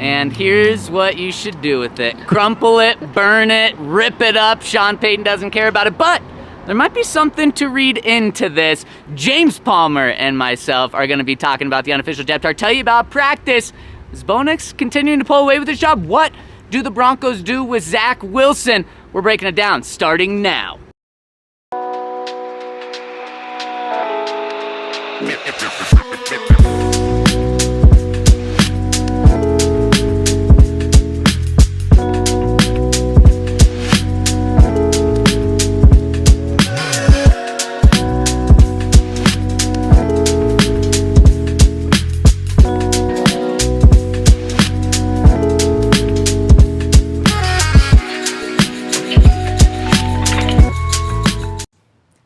and here's what you should do with it. Crumple it, burn it, rip it up. Sean Payton doesn't care about it, but there might be something to read into this. James Palmer and myself are going to be talking about the unofficial depth chart, tell you about practice. Is Bo Nix continuing to pull away with his job? What do the Broncos do with Zach Wilson? We're breaking it down starting now.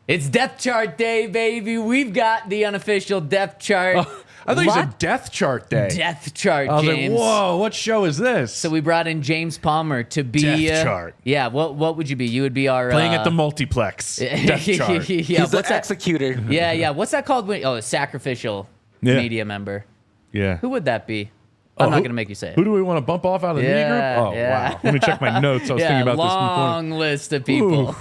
It's depth chart day, baby. We've got the unofficial depth chart. Oh, I thought you said death chart day. Death chart, I was James. like, whoa, what show is this? So we brought in James Palmer to be... Death chart. Yeah, what would you be? You would be our... Playing at the multiplex. Death chart. Yeah, He's the executor. Yeah. What's that called? A sacrificial media member. Yeah. Who would that be? I'm not going to make you say it. Who do we want to bump off out of the media group? Oh, wow. Let me check my notes. I was thinking about this in the long list of people.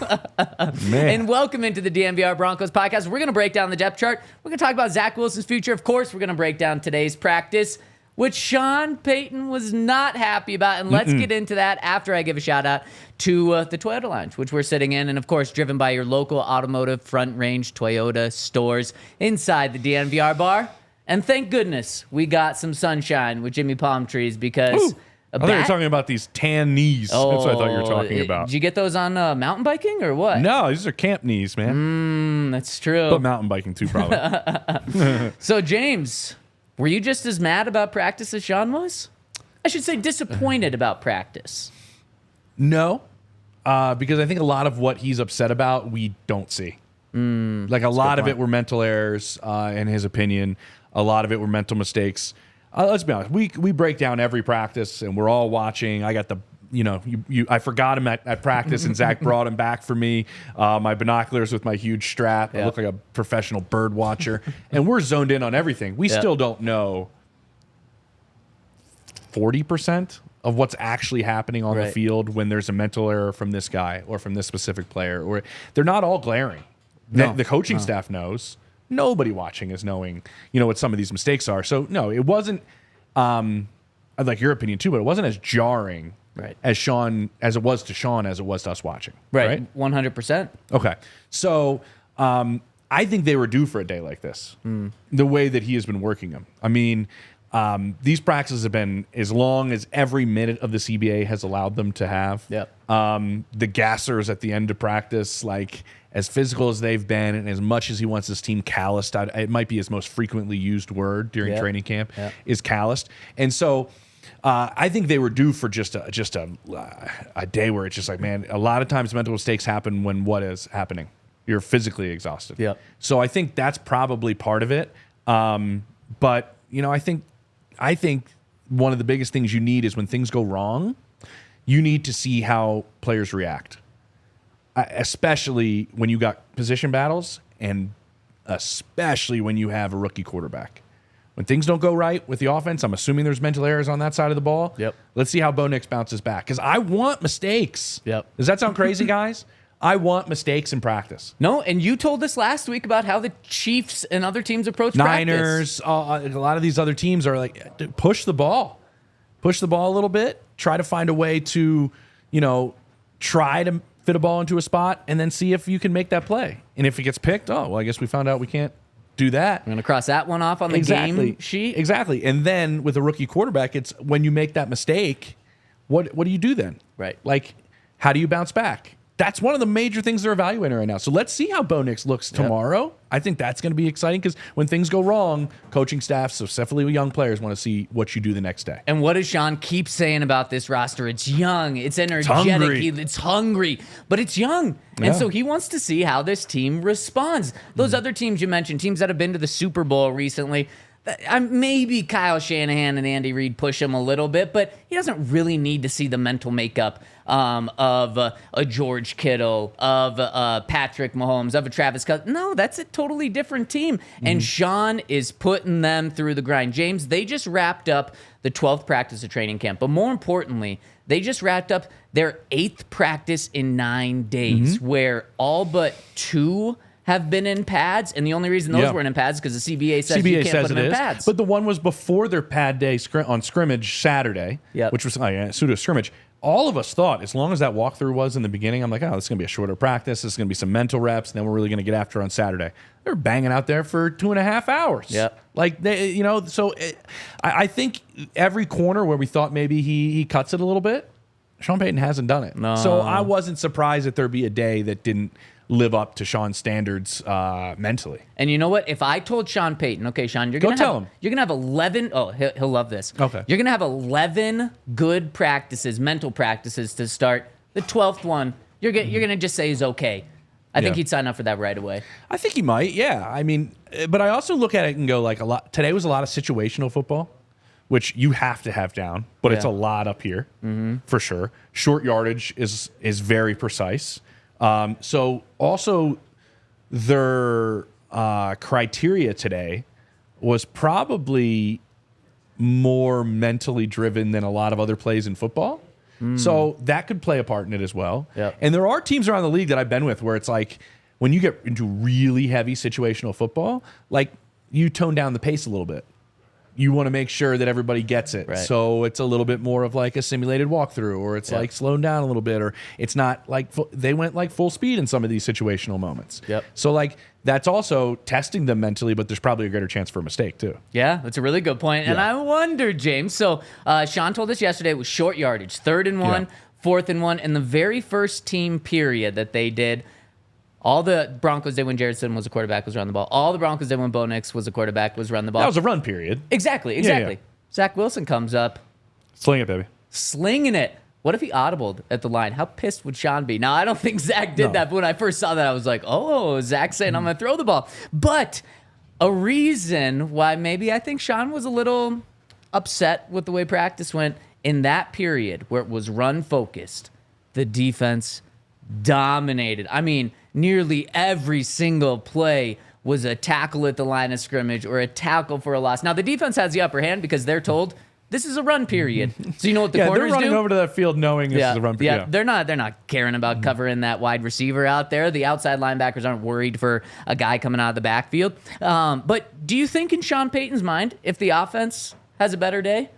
Man. And welcome into the DNVR Broncos Podcast. We're going to break down the depth chart. We're going to talk about Zach Wilson's future. Of course, we're going to break down today's practice, which Sean Payton was not happy about. And let's get into that after I give a shout out to the Toyota Lounge, which we're sitting in. And of course, driven by your local automotive front range Toyota stores inside the DNVR Bar. And thank goodness we got some sunshine with Jimmy Palm trees because... I thought you were talking about these tan knees. That's what I thought you were talking about. Did you get those on mountain biking or what? No, these are camp knees, man. That's true. But mountain biking too, probably. So, James, were you just as mad about practice as Sean was? I should say disappointed about practice. No, because I think a lot of what he's upset about, we don't see. Like a lot of it were mental errors, in his opinion. A lot of it were mental mistakes. Let's be honest. We break down every practice, and we're all watching. I got the, I forgot him at practice, and Zach brought him back for me. My binoculars with my huge strap. I look like a professional bird watcher, and we're zoned in on everything. We still don't know 40% of what's actually happening on the field when there's a mental error from this guy or from this specific player. Or they're not all glaring. The coaching staff knows. Nobody watching is knowing, what some of these mistakes are. So no, it wasn't. I'd like your opinion too, but it wasn't as jarring as it was to Sean as it was to us watching. Right, 100%. Okay, so I think they were due for a day like this. The way that he has been working them. I mean, these practices have been as long as every minute of the CBA has allowed them to have. Yep. The gassers at the end of practice, like as physical as they've been, and as much as he wants his team calloused, it might be his most frequently used word during training camp is calloused. And so I think they were due for just a day where it's just like, man, a lot of times mental mistakes happen when what is happening? You're physically exhausted. Yep. So I think that's probably part of it. But I think one of the biggest things you need is when things go wrong, you need to see how players react, especially when you got position battles and especially when you have a rookie quarterback. When things don't go right with the offense, I'm assuming there's mental errors on that side of the ball. Yep. Let's see how Bo Nix bounces back because I want mistakes. Yep. Does that sound crazy, guys? I want mistakes in practice. No, and you told us last week about how the Chiefs and other teams approach Niners, practice. A lot of these other teams are like, push the ball. Push the ball a little bit. Try to find a way to, try to fit a ball into a spot and then see if you can make that play. And if it gets picked, I guess we found out we can't do that. I'm going to cross that one off on the game sheet. Exactly. And then with a rookie quarterback, it's when you make that mistake, what do you do then? Right. Like, how do you bounce back? That's one of the major things they're evaluating right now. So let's see how Bo Nix looks tomorrow. I think that's going to be exciting because when things go wrong, coaching staffs, specifically young players, want to see what you do the next day. And what does Sean keep saying about this roster? It's young, it's energetic, it's hungry, but it's young. And so he wants to see how this team responds. Those other teams you mentioned, teams that have been to the Super Bowl recently, maybe Kyle Shanahan and Andy Reid push him a little bit, but he doesn't really need to see the mental makeup of a George Kittle, of Patrick Mahomes, of a Travis Kelce. No, that's a totally different team. And Sean is putting them through the grind. James, they just wrapped up the 12th practice of training camp. But more importantly, they just wrapped up their 8th practice in 9 days, where all but 2 have been in pads, and the only reason those weren't in pads is because the CBA says you can't put them in pads. But the one was before their pad day on scrimmage Saturday, which was pseudo scrimmage. All of us thought, as long as that walkthrough was in the beginning, I'm like, oh, this is going to be a shorter practice. This is going to be some mental reps, and then we're really going to get after it on Saturday. They're banging out there for 2.5 hours. Yep. Like, I think every corner where we thought maybe he cuts it a little bit, Sean Payton hasn't done it. No. So I wasn't surprised that there'd be a day that didn't live up to Sean's standards mentally. And you know what? If I told Sean Payton, okay, Sean, you're gonna have 11. Oh, he'll love this. Okay, you're gonna have 11 good practices, mental practices to start. The 12th one, you're gonna just say is okay. I think he'd sign up for that right away. I think he might. Yeah. I mean, but I also look at it and go like today was a lot of situational football, which you have to have down, but it's a lot up here for sure. Short yardage is very precise. So also their criteria today was probably more mentally driven than a lot of other plays in football. So that could play a part in it as well. Yep. And there are teams around the league that I've been with where it's like when you get into really heavy situational football, like you tone down the pace a little bit. You want to make sure that everybody gets it. Right. So it's a little bit more of like a simulated walkthrough, or it's like slowing down a little bit, or it's not like they went like full speed in some of these situational moments. Yep. So like that's also testing them mentally, but there's probably a greater chance for a mistake too. Yeah, that's a really good point. And I wonder, James, so Sean told us yesterday it was short yardage, 3rd and 1, 4th and 1, and the very first team period that they did, all the Broncos did when Jarrett Stidham was a quarterback was run the ball. All the Broncos did when Bo Nix was a quarterback was run the ball. That was a run period. Exactly. Yeah. Zach Wilson comes up. Sling it, baby. Slinging it. What if he audibled at the line? How pissed would Sean be? Now, I don't think Zach did that, but when I first saw that, I was like, oh, Zach's saying I'm going to throw the ball. But a reason why maybe I think Sean was a little upset with the way practice went in that period where it was run-focused, the defense dominated. I mean, nearly every single play was a tackle at the line of scrimmage or a tackle for a loss. Now, the defense has the upper hand because they're told this is a run period. So you know what the corners do? They're running over to that field knowing this is a run period. Yeah, they're not caring about covering that wide receiver out there. The outside linebackers aren't worried for a guy coming out of the backfield. But do you think in Sean Payton's mind, if the offense has a better day,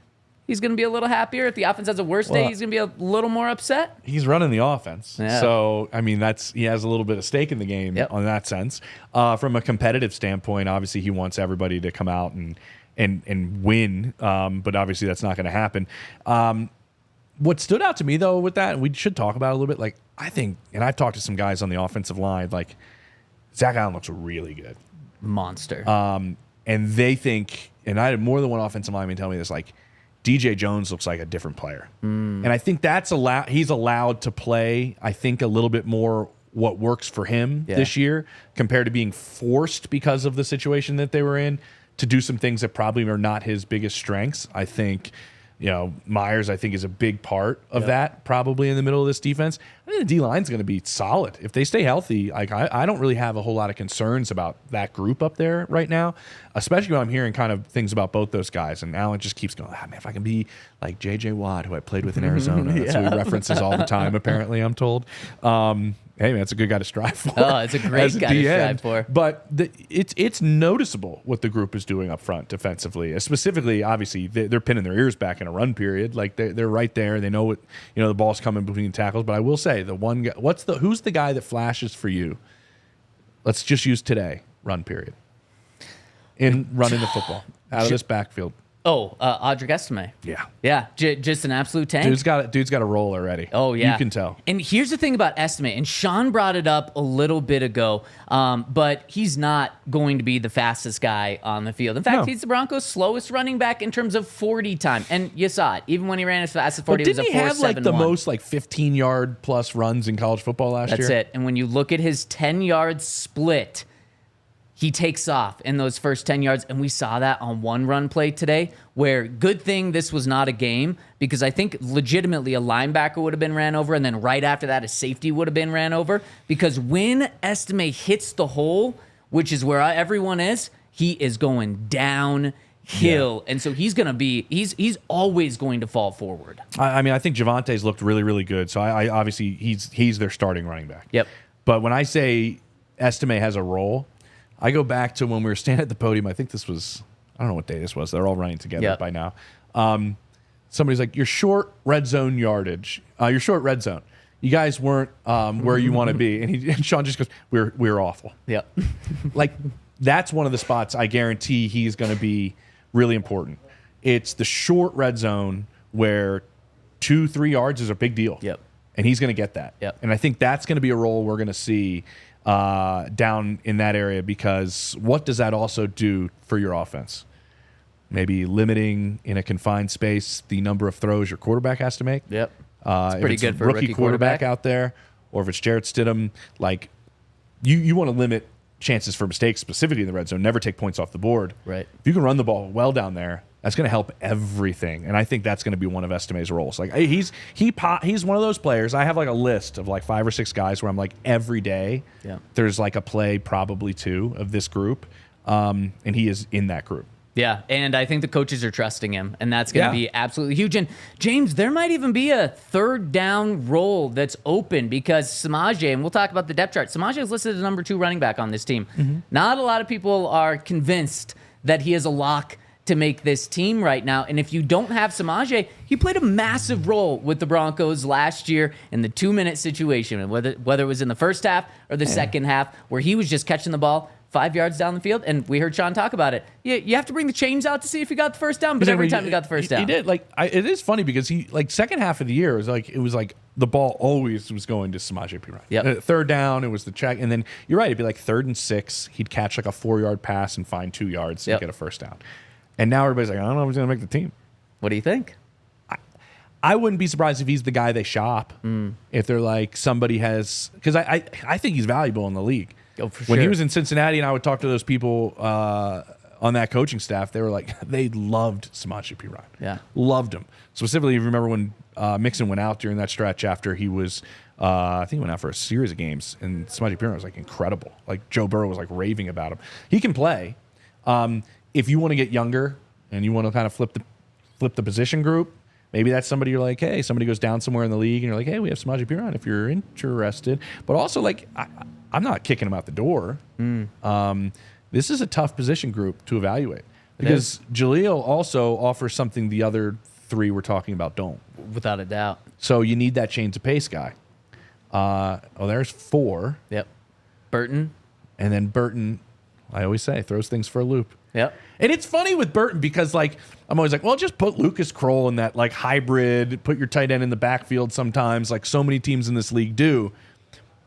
he's going to be a little happier? If the offense has a worse day, he's going to be a little more upset? He's running the offense. Yeah. So, I mean, he has a little bit of stake in the game on that sense. From a competitive standpoint, obviously he wants everybody to come out and win, but obviously that's not going to happen. What stood out to me, though, with that, and we should talk about it a little bit, like I think, and I've talked to some guys on the offensive line, like Zach Allen looks really good. Monster. And they think, and I had more than one offensive lineman tell me this, like, DJ Jones looks like a different player. And I think he's allowed to play, I think, a little bit more what works for him this year compared to being forced because of the situation that they were in to do some things that probably are not his biggest strengths. I think, Myers, I think, is a big part of that probably in the middle of this defense. I think the D-line's going to be solid. If they stay healthy, like I don't really have a whole lot of concerns about that group up there right now, especially when I'm hearing kind of things about both those guys. And Allen just keeps going, man, if I can be like J.J. Watt, who I played with in Arizona. That's who he references all the time, apparently, I'm told. Hey, man, it's a good guy to strive for. Oh, it's a great guy to strive for. But it's noticeable what the group is doing up front defensively. Specifically, obviously, they're pinning their ears back in a run period. Like they're right there. They know what the ball's coming between tackles. But I will say, the one guy, who's the guy that flashes for you? Let's just use today, run period. In running the football out of this backfield. Oh, Audric Estime. Yeah. Just an absolute tank. Dude's got a roll already. Oh, yeah. You can tell. And here's the thing about Estime, and Sean brought it up a little bit ago, but he's not going to be the fastest guy on the field. In fact, he's the Broncos' slowest running back in terms of 40 time. And you saw it. Even when he ran as fast as 40, it was a 4.71. Didn't he have like the most 15-yard plus runs in college football last year? That's it. And when you look at his 10-yard split, he takes off in those first 10 yards. And we saw that on one run play today where good thing this was not a game because I think legitimately a linebacker would have been ran over. And then right after that, a safety would have been ran over because when Estime hits the hole, which is where everyone is, he is going downhill. Yeah. And so he's going to be, he's always going to fall forward. I mean, I think Javonte's looked really, really good. So I obviously he's their starting running back. Yep. But when I say Estime has a role, I go back to when we were standing at the podium. I think this was, I don't know what day this was. They're all running together by now. Somebody's like, you're short red zone yardage. You're short red zone. You guys weren't where you want to be. And Sean just goes, we're awful. Yep. Like, that's one of the spots I guarantee he's going to be really important. It's the short red zone where 2-3 yards is a big deal. Yep. And he's going to get that. Yep. And I think that's going to be a role we're going to see down in that area because what does that also do for your offense? Maybe limiting in a confined space the number of throws your quarterback has to make. Yep. It's pretty good for a rookie quarterback out there, or if it's Jarrett Stidham, like you want to limit chances for mistakes specifically in the red zone. Never take points off the board. Right. If you can run the ball well down there, that's going to help everything, and I think that's going to be one of Estime's roles. Like he's one of those players. I have like a list of like 5 or 6 guys where I'm like every day there's like a play, probably 2 of this group, and he is in that group. Yeah, and I think the coaches are trusting him, and that's going to be absolutely huge. And James, there might even be a third down role that's open because Samaje, and we'll talk about the depth chart, Samaje is listed as number 2 running back on this team. Mm-hmm. Not a lot of people are convinced that he is a lock to make this team right now. And if you don't have Samaje, he played a massive role with the Broncos last year in the 2-minute situation, whether it was in the first half or the second half, where he was just catching the ball 5 yards down the field, and we heard Sean talk about it. You have to bring the chains out to see if he got the first down, but every time he got the first down. He did. Like, it is funny because he, like, second half of the year, it was like the ball always was going to Samaje Perine. Yep. Third down, it was the check, and then you're right, it'd be like 3rd and 6, he'd catch like a 4-yard pass and find 2 yards and get a first down. And now everybody's like, I don't know if he's going to make the team. What do you think? I wouldn't be surprised if he's the guy they shop. If they're like somebody has, because I think he's valuable in the league. Oh, for when sure. he was in Cincinnati and I would talk to those people on that coaching staff, they were like, they loved Samaje Perine. Yeah. Loved him. Specifically, if you remember when Mixon went out during that stretch after he was, I think he went out for a series of games, and Samaje Perine was like incredible. Like Joe Burrow was like raving about him. He can play. If you want to get younger and you want to kind of flip the position group, maybe that's somebody you're like, hey, somebody goes down somewhere in the league and you're like, hey, we have Samaje Perine if you're interested. But also, like, I'm not kicking him out the door. This is a tough position group to evaluate because Jaleel also offers something the other 3 we're talking about don't. Without a doubt. So you need that change of pace guy. There's 4. Yep. Burton. And then Burton, I always say, throws things for a loop. Yep. And it's funny with Burton because, like, I'm always like, well, just put Lucas Kroll in that, like, hybrid, put your tight end in the backfield sometimes, like so many teams in this league do.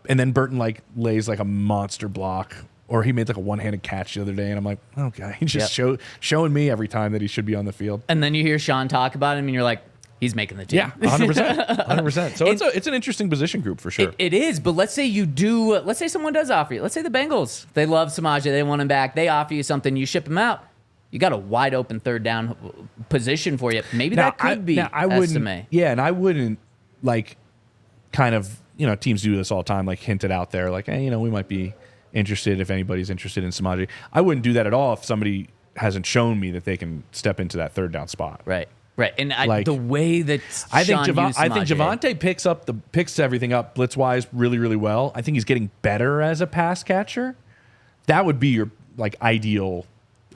And then Burton, like, lays, like, a monster block. Or he made, like, a one-handed catch the other day, and I'm like, okay, he's just showing me every time that he should be on the field. And then you hear Sean talk about him, and you're like, he's making the team. Yeah, 100%. 100%. So it's an interesting position group for sure. It is, but let's say someone does offer you. Let's say the Bengals, they love Samaje, they want him back. They offer you something, you ship him out. You got a wide open third down position for you. Maybe that could be Estime. Yeah, and I wouldn't, like, kind of, teams do this all the time, like hint it out there, like, hey, we might be interested if anybody's interested in Samaje. I wouldn't do that at all if somebody hasn't shown me that they can step into that third down spot. Right. And the way that I think Javonte picks everything up blitz wise really, really well. I think he's getting better as a pass catcher. That would be your, like, ideal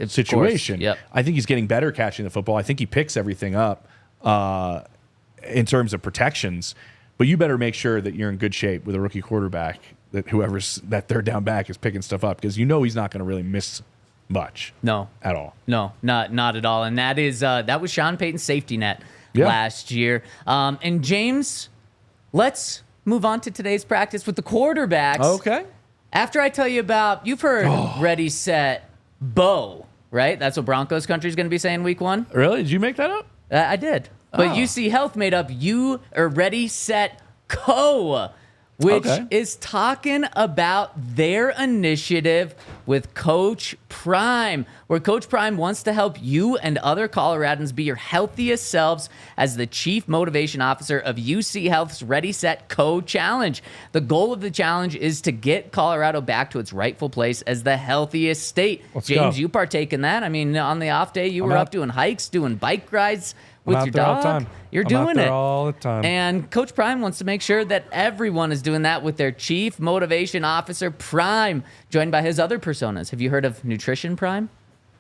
situation. Yep. I think he's getting better catching the football. I think he picks everything up in terms of protections. But you better make sure that you're in good shape with a rookie quarterback, that whoever's that third down back is picking stuff up, because he's not going to really miss much. No. At all. No, not at all. And that was Sean Payton's safety net last year. And James, let's move on to today's practice with the quarterbacks. Okay. After I tell you about, you've heard ready, set, Bo, right? That's what Broncos Country is going to be saying week 1. Really? Did you make that up? I did. But UC Health made up ready, set, co, which is talking about their initiative with Coach Prime, where Coach Prime wants to help you and other Coloradans be your healthiest selves as the Chief Motivation Officer of UC Health's Ready, Set, Co Challenge. The goal of the challenge is to get Colorado back to its rightful place as the healthiest state. James, you partake in that. I mean, on the off day, you were up doing hikes, doing bike rides with your dog. You're doing it all the time. And Coach Prime wants to make sure that everyone is doing that with their Chief Motivation Officer Prime, joined by his other personas. Have you heard of Nutrition Prime,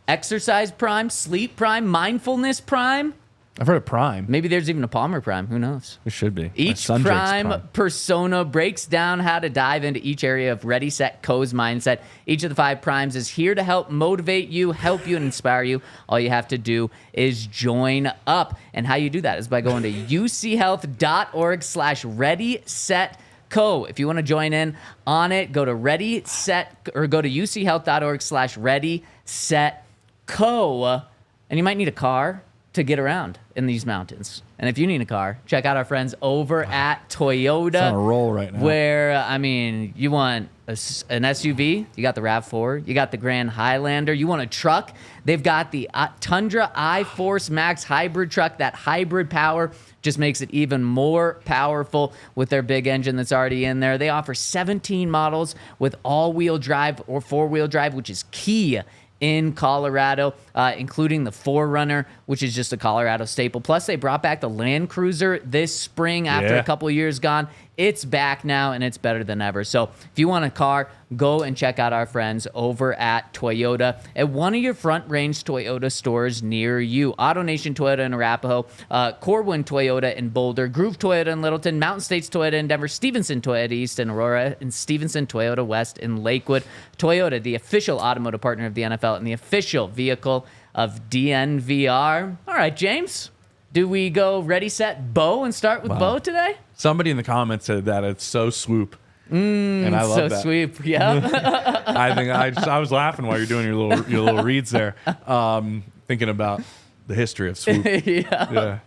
Exercise Prime, Sleep Prime, Mindfulness Prime? I've heard of Prime. Maybe there's even a Palmer Prime. Who knows? It should be. Each Prime persona breaks down how to dive into each area of Ready, Set, Co's mindset. Each of the 5 Primes is here to help motivate you, help you, and inspire you. All you have to do is join up. And how you do that is by going to uchealth.org/ready-set-co. If you want to join in on it, go to uchealth.org/ready-set-co. And you might need a car to get around in these mountains. And if you need a car, check out our friends over at Toyota. It's on a roll right now. Where, I mean, you want an SUV, you got the RAV4, you got the Grand Highlander, you want a truck, they've got the Tundra iForce Max hybrid truck. That hybrid power just makes it even more powerful with their big engine that's already in there. They offer 17 models with all-wheel drive or four-wheel drive, which is key in Colorado, including the 4Runner, which is just a Colorado staple. Plus, they brought back the Land Cruiser this spring after a couple of years gone. It's back now, and it's better than ever. So if you want a car, go and check out our friends over at Toyota at one of your Front Range Toyota stores near you. AutoNation Toyota in Arapahoe, Corwin Toyota in Boulder, Groove Toyota in Littleton, Mountain States Toyota in Denver, Stevenson Toyota East in Aurora, and Stevenson Toyota West in Lakewood. Toyota, the official automotive partner of the NFL and the official vehicle of DNVR. All right, James, do we go ready, set, Bo and start with Bo today? Somebody in the comments said that it's so swoop. And I love that. So swoop, yeah. I think I was laughing while you're doing your little reads there, thinking about the history of swoop. Yeah.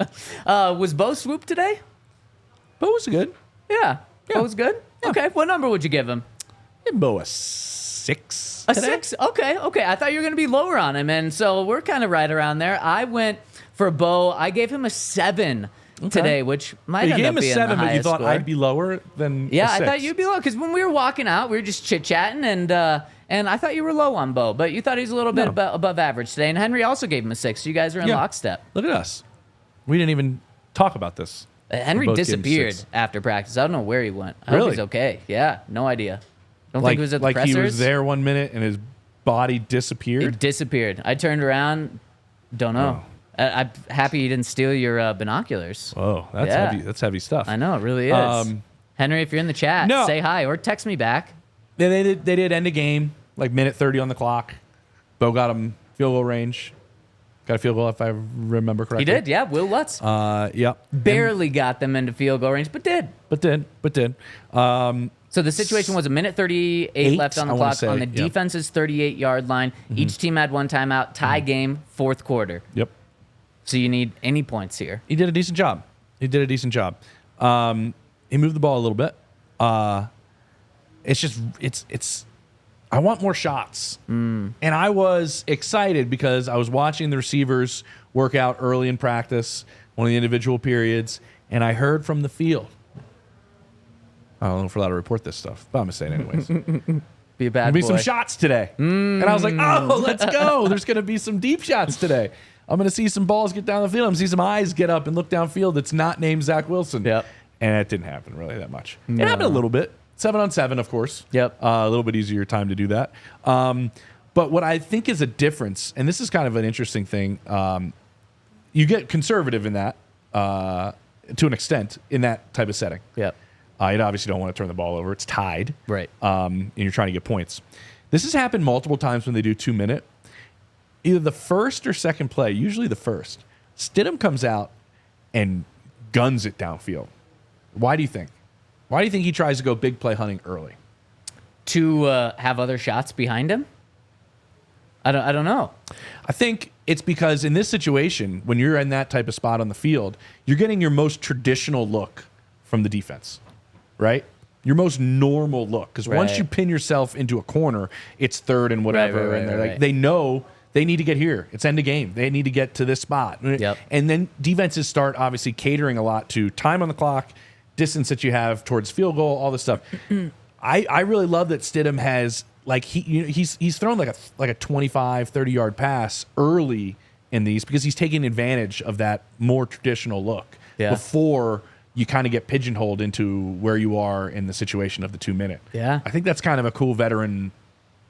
Was Bo swoop today? Bo was good. Yeah. Bo was good? Yeah. Okay. What number would you give him? Give Bo a 6. A 6? Okay. I thought you were going to be lower on him, and so we're kind of right around there. I went for Bo. I gave him a 7. Today, which might end up being the highest score. You gave him a 7, but you thought I'd be lower than a 6. I thought you'd be low, because when we were walking out, we were just chit-chatting, and I thought you were low on Bo, but you thought he was a little bit above average today, and Henry also gave him a 6, so you guys are in lockstep. Look at us. We didn't even talk about this. Henry disappeared after practice. I don't know where he went. I hope he's okay. Yeah, no idea. Don't think he was at the pressers. Like he was there 1 minute, and his body disappeared? It disappeared. I turned around, don't know. Oh. I'm happy you didn't steal your binoculars. Oh, that's heavy. That's heavy stuff. I know, it really is. Henry, if you're in the chat, say hi or text me back. They did end a game, like minute 30 on the clock. Bo got him field goal range. Got a field goal if I remember correctly. He did, yeah. Will Lutz. Barely got them into field goal range, but did. So the situation was a minute 38 left on the clock on the defense's 38-yard line. Mm-hmm. Each team had one timeout. Tie game, fourth quarter. Yep. So you need any points here. He did a decent job. He moved the ball a little bit. It's I want more shots. And I was excited because I was watching the receivers work out early in practice, one of the individual periods, and I heard from the field. I don't know if we're allowed to report this stuff, but I'm going to say it anyways. Be a bad boy. Be some shots today. And I was like, oh, let's go. There's going to be some deep shots today. I'm going to see some balls get down the field. I'm going to see some eyes get up and look downfield that's not named Zach Wilson. Yep. And it didn't happen really that much. No. It happened a little bit. 7-on-7, of course. Yep. A little bit easier time to do that. But what I think is a difference, and this is kind of an interesting thing, you get conservative in that to an extent in that type of setting. Yep. You obviously don't want to turn the ball over. It's tied. Right. And you're trying to get points. This has happened multiple times when they do 2-minute. Either the first or second play, usually the first, Stidham comes out and guns it downfield. Why do you think? Why do you think he tries to go big play hunting early? To have other shots behind him? I don't know. I think it's because in this situation, when you're in that type of spot on the field, you're getting your most traditional look from the defense, right? your most normal look. Because once Right. you pin yourself into a corner, it's third and whatever, Right, and they're right. like, they know they need to get here. It's end of game. They need to get to this spot. Yep. And then defenses start obviously catering a lot to time on the clock, distance that you have towards field goal, all this stuff. I really love that Stidham has he's thrown like a 25, 30-yard pass early in these because he's taking advantage of that more traditional look before you kind of get pigeonholed into where you are in the situation of the 2 minute. Yeah. I think that's kind of a cool veteran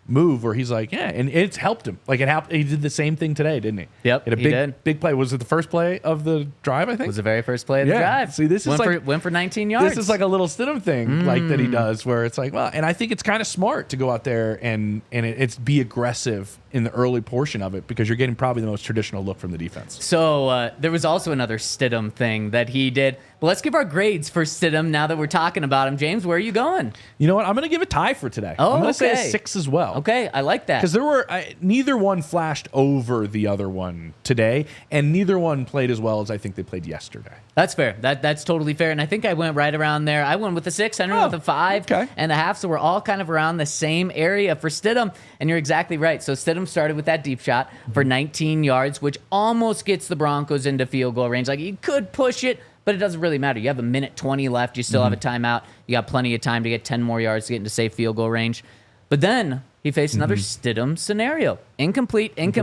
move where he's like, yeah, and it's helped him. Like it helped. He did the same thing today, didn't he? Yep, He did. Big play. Was it the first play of the drive? I think Was the very first play of the drive. See, this is went for 19 yards. This is like a little Stidham thing, like that he does, where it's like, well, and I think it's kind of smart to go out there and it's be aggressive in the early portion of it because you're getting probably the most traditional look from the defense. So there was also another Stidham thing that he did. But let's give our grades for Stidham now that we're talking about him. James, where are you going? You know what? I'm going to give a tie for today. Oh, I'm going to say okay. a 6 as well. Okay, I like that. Because there were neither one flashed over the other one today, and neither one played as well as I think they played yesterday. That's fair. That's totally fair. And I think I went right around there. I went with a 6, Henry with a 5 and a half. So we're all kind of around the same area for Stidham. And you're exactly right. So Stidham started with that deep shot for 19 yards, which almost gets the Broncos into field goal range. Like you could push it, but it doesn't really matter. You have a minute 20 left. You still have a timeout. You got plenty of time to get 10 more yards to get into safe field goal range. But then he faced another Stidham scenario. Incomplete. And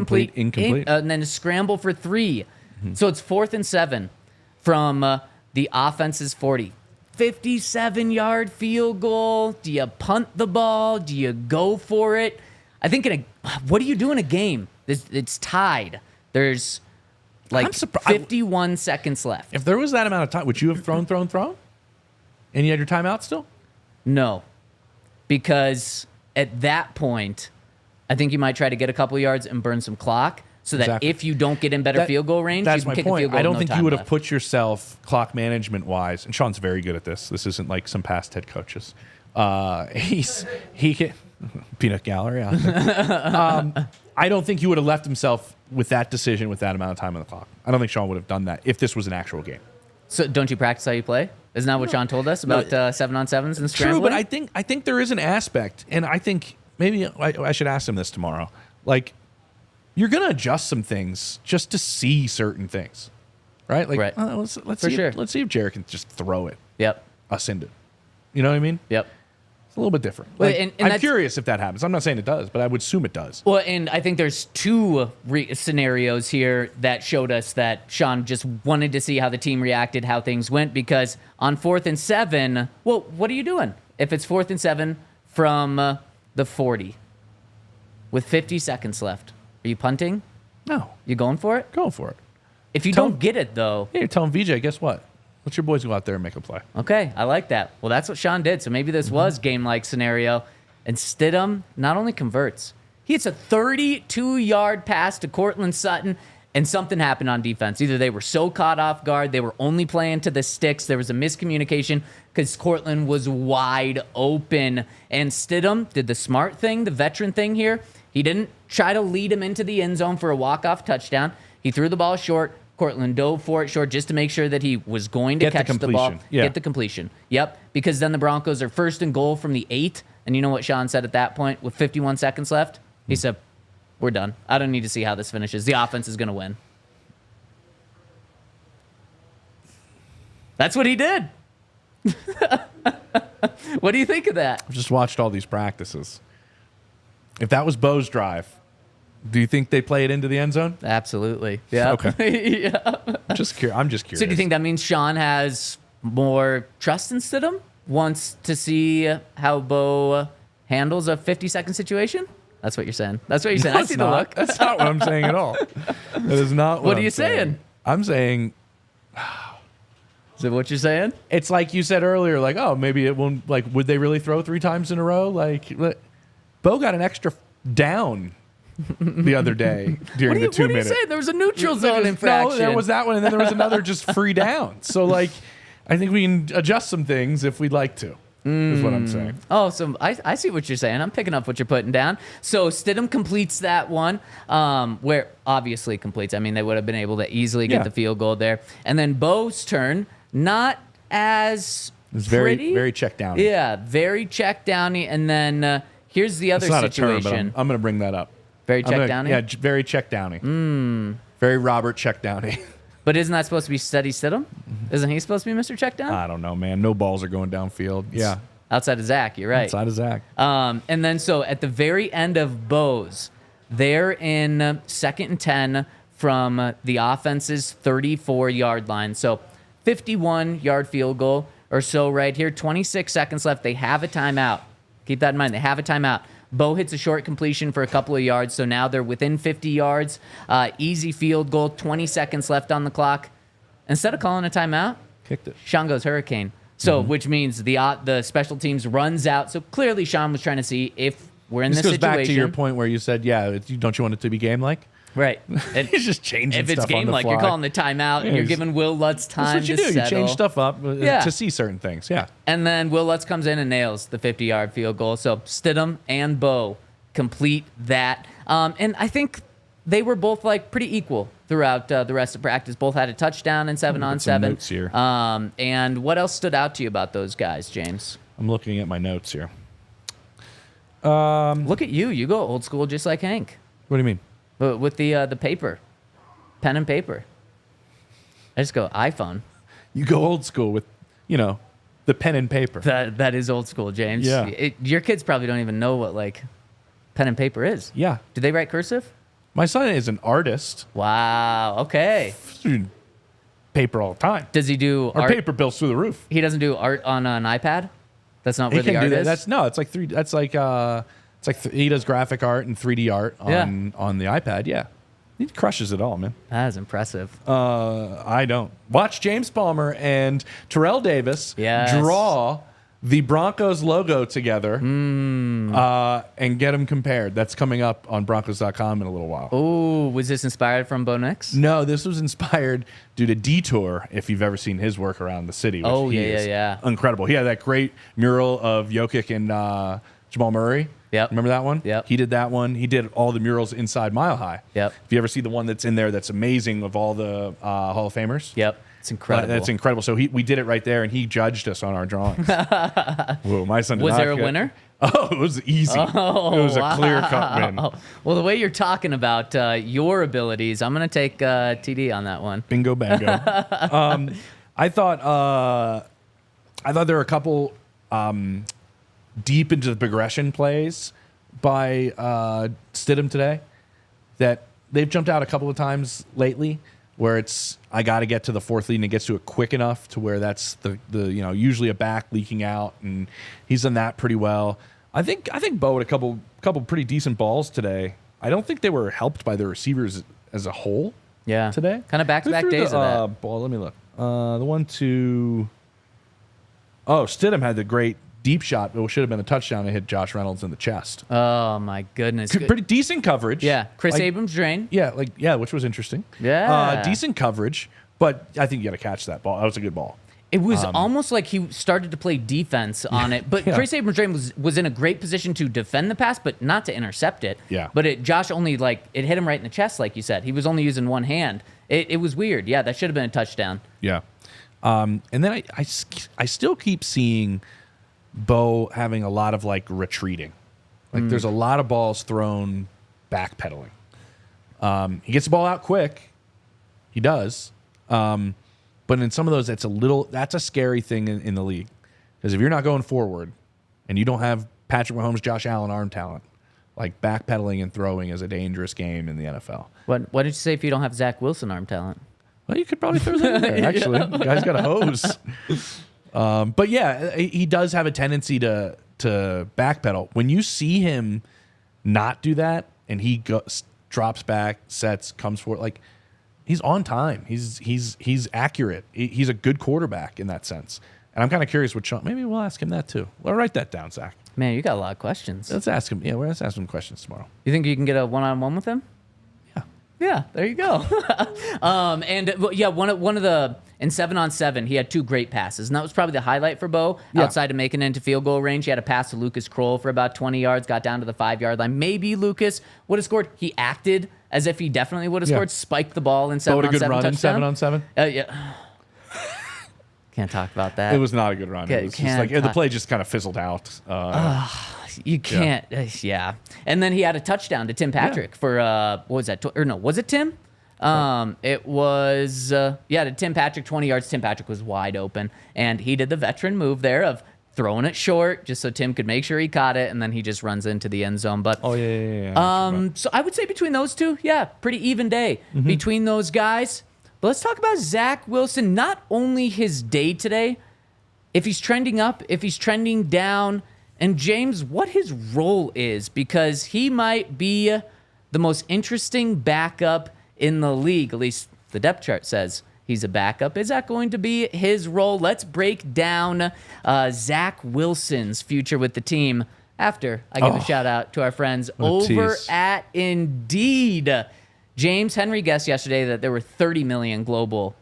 then a scramble for 3. So it's 4th and 7 from the offense's 40. 57-yard field goal. Do you punt the ball? Do you go for it? I think what do you do in a game? It's tied. There's like 51 seconds left. If there was that amount of time, would you have thrown? And you had your timeout still? No, because at that point, I think you might try to get a couple yards and burn some clock so that if you don't get in better field goal range, you can kick a field goal. I don't with no think time you would have left. put yourself clock management wise, and Sean's very good at this. This isn't like some past head coaches. He can peanut gallery. I don't think he would have left himself with that decision with that amount of time on the clock. I don't think Sean would have done that if this was an actual game. So don't you practice how you play? Isn't that what Sean told us about 7-on-7s and scrambling? True, but I think there is an aspect, and I think maybe I should ask him this tomorrow. Like, you're gonna adjust some things just to see certain things, right? Like, Right. Let's For see. sure. Let's see if Jarrett can just throw it Yep. us into. You know what I mean? Yep. It's a little bit different. Well, Like, and I'm that's- curious if that happens. I'm not saying it does, but I would assume it does. Well, and I think there's 2 scenarios here that showed us that Sean just wanted to see how the team reacted, how things went, because on 4th and 7, well, what are you doing? If it's 4th and 7 from the 40 with 50 seconds left, are you punting? No, You going for it? going for it. If you Tell- don't get it, though, Hey, you're telling VJ, guess what? Let your boys go out there and make a play. okay, I like that. Well, that's what Sean did. So maybe this was game-like scenario. And Stidham not only converts, he hits a 32-yard pass to Courtland Sutton, and something happened on defense. Either they were so caught off guard, they were only playing to the sticks. There was a miscommunication because Courtland was wide open. And Stidham did the smart thing, the veteran thing here. He didn't try to lead him into the end zone for a walk-off touchdown. He threw the ball short. Courtland dove for it short just to make sure that he was going to catch the ball. Yeah. Get the completion. Yep. Because then the Broncos are 1st and goal from the 8. And you know what Sean said at that point with 51 seconds left? He said, we're done. I don't need to see how this finishes. The offense is going to win. That's what he did. What do you think of that? I've just watched all these practices. If that was Bo's drive, do you think they play it into the end zone? Absolutely. Yeah. Okay. Yeah. I'm just curious. So do you think that means Sean has more trust in Stidham? Wants to see how Bo handles a 50-second situation? That's what you're saying. That's what you're saying. I see the look. That's not what I'm saying at all. That is not what are I'm you saying? I'm saying Is that what you're saying? it's like you said earlier, like, oh, maybe it won't, like, would they really throw 3 times in a row? Like, Bo got an extra down the other day during the 2 minutes. What are you saying? There was a neutral zone infraction. No, there was that one, and then there was another just free down. So, like, I think we can adjust some things if we'd like to, is what I'm saying. Oh, so I see what you're saying. I'm picking up what you're putting down. So Stidham completes that one, where obviously completes. I mean, they would have been able to easily get the field goal there. And then Bo's turn, not as It's very check down. Yeah, very check downy. And then here's the other It's not situation. a term, but I'm going to bring that up. Very check downy? Yeah, very check downy. Very Robert check downy. But isn't that supposed to be Steady Stidham? Isn't he supposed to be Mr. Check Down? I don't know, man. No balls are going downfield. Yeah. Outside of Zach, you're right. Outside of Zach. And then so at the very end of Bo's, they're in 2nd and 10 from the offense's 34-yard line. So 51-yard field goal or so right here. 26 seconds left. They have a timeout. Keep that in mind. They have a timeout. Bo hits a short completion for a couple of yards, so now they're within 50 yards. Easy field goal, 20 seconds left on the clock. Instead of calling a timeout, Kicked it. Sean goes hurricane. So, which means the special teams runs out. So clearly Sean was trying to see if we're in this situation. This goes back to your point where you said, don't you want it to be game-like? Right. He's just changing if it's stuff on the game-like, fly. you're calling the timeout, and you're giving Will Lutz time That's what you to do. settle. You change stuff up to see certain things. Yeah. And then Will Lutz comes in and nails the 50-yard field goal. So Stidham and Bo complete that. And I think they were both like pretty equal throughout the rest of practice. Both had a touchdown in 7-on-7. Notes here. And what else stood out to you about those guys, James? I'm looking at my notes here. Look at you. You go old school just like Hank. What do you mean? But with the paper, pen and paper. I just go iPhone. You go old school with, the pen and paper. That is old school, James. Yeah. Your kids probably don't even know what like pen and paper is. Yeah. Do they write cursive? My son is an artist. Wow. Okay. Paper all the time. Does he do Our art? paper bills through the roof. He doesn't do art on an iPad? That's not He where the can art do that. is? It's like three. That's like he does graphic art and 3D art on the iPad. Yeah, he crushes it all, man. That is impressive. I don't watch James Palmer and Terrell Davis draw the Broncos logo together and get them compared. That's coming up on Broncos.com in a little while. Oh, was this inspired from Bo Nix? No, this was inspired due to Detour, if you've ever seen his work around the city. Which yeah. Incredible. He had that great mural of Jokic and Jamal Murray. Yep. Remember that one? Yep. He did that one. He did all the murals inside Mile High. Yep. If you ever see the one that's in there that's amazing of all the Hall of Famers. Yep. It's incredible. That's incredible. So we did it right there, and he judged us on our drawings. Whoa, my son did Was not there a get- winner? Oh, it was easy. It was a clear-cut win. Well, the way you're talking about your abilities, I'm going to take TD on that one. Bingo bango. I thought there were a couple deep into the progression plays by Stidham today that they've jumped out a couple of times lately where it's I got to get to the fourth lead and it gets to it quick enough to where that's the usually a back leaking out, and he's done that pretty well. I think Bo had a couple pretty decent balls today. I don't think they were helped by the receivers as a whole. Yeah. Today, kind of back-to-back days of that. Ball. Let me look. The one to. Oh, Stidham had the great deep shot. It should have been a touchdown. It hit Josh Reynolds in the chest. Oh my goodness! Pretty decent coverage. Yeah, Chris Abrams drain. Yeah, which was interesting. Yeah, decent coverage, but I think you got to catch that ball. That was a good ball. It was almost like he started to play defense on it, but Chris Abrams drain was in a great position to defend the pass, but not to intercept it. Yeah. But Josh only it hit him right in the chest, like you said. He was only using one hand. It was weird. Yeah, that should have been a touchdown. Yeah, and then I still keep seeing Bo having a lot of retreating. There's a lot of balls thrown backpedaling. He gets the ball out quick. He does. But in some of those, that's a scary thing in the league. Because if you're not going forward and you don't have Patrick Mahomes, Josh Allen arm talent, backpedaling and throwing is a dangerous game in the NFL. What did you say if you don't have Zach Wilson arm talent? Well, you could probably throw that in there, actually. The guy's got a hose. But yeah, he does have a tendency to backpedal. When you see him not do that and he drops back, sets, comes forward, he's on time. He's accurate. He's a good quarterback in that sense. And I'm kind of curious what Sean. Maybe we'll ask him that too. Well, write that down, Zach. Man, you got a lot of questions. Let's ask him. Yeah, we're gonna ask him questions tomorrow. You think you can get a one-on-one with him? Yeah, there you go. One of the in 7-on-7, he had two great passes, and that was probably the highlight for Bo. Yeah. Outside of making it into field goal range, he had a pass to Lucas Kroll for about 20 yards, got down to the 5-yard line. Maybe Lucas would have scored. He acted as if he definitely would have scored. Spiked the ball in 7-on-7 Bo had a good run touchdown. in 7-on-7. Yeah. Can't talk about that. It was not a good run. It was just like the play just kind of fizzled out. You can't. Yeah. And then he had a touchdown to Tim Patrick for what was that? Or no, was it Tim? It was to Tim Patrick, 20 yards. Tim Patrick was wide open, and he did the veteran move there of throwing it short just so Tim could make sure he caught it, and then he just runs into the end zone. But so I would say between those two, pretty even day between those guys. But let's talk about Zach Wilson. Not only his day today, if he's trending up, if he's trending down, and James, what his role is, because he might be the most interesting backup in the league. At least the depth chart says he's a backup. Is that going to be his role? Let's break down Zach Wilson's future with the team after I give a shout out to our friends over at Indeed. James Henry guessed yesterday that there were 30 million global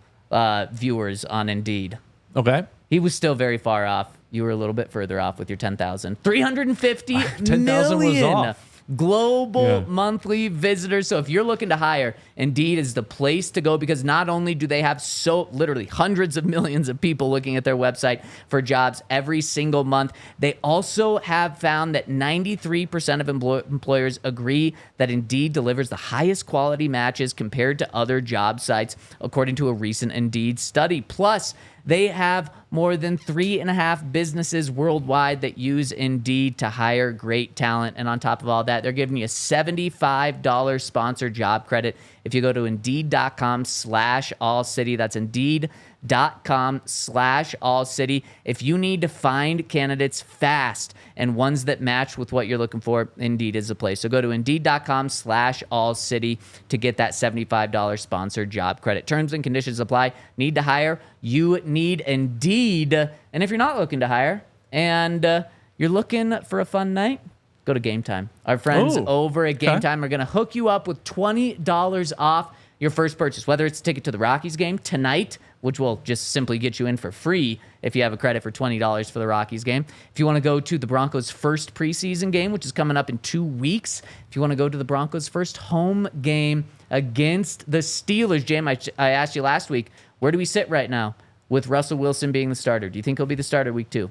viewers on Indeed. Okay. He was still very far off. You were a little bit further off with your 10,000. 350 10,000 million was off. global monthly visitors. So if you're looking to hire, Indeed is the place to go, because not only do they have literally hundreds of millions of people looking at their website for jobs every single month, they also have found that 93% of employers agree that Indeed delivers the highest quality matches compared to other job sites, according to a recent Indeed study. Plus, they have more than 3.5 businesses worldwide that use Indeed to hire great talent. And on top of all that, they're giving you a $75 sponsored job credit if you go to Indeed.com/AllCity. That's Indeed.com/AllCity. If you need to find candidates fast and ones that match with what you're looking for, Indeed is the place. So go to Indeed.com/AllCity to get that $75 sponsored job credit. Terms and conditions apply. Need to hire? You need Indeed. And if you're not looking to hire and you're looking for a fun night, go to Game Time. Our friends over at Game Time are going to hook you up with $20 off your first purchase, whether it's a ticket to the Rockies game tonight, which will just simply get you in for free if you have a credit for $20 for the Rockies game. If you want to go to the Broncos' first preseason game, which is coming up in 2 weeks. If you want to go to the Broncos' first home game against the Steelers. Jim, I asked you last week, where do we sit right now with Russell Wilson being the starter? Do you think he'll be the starter week 2?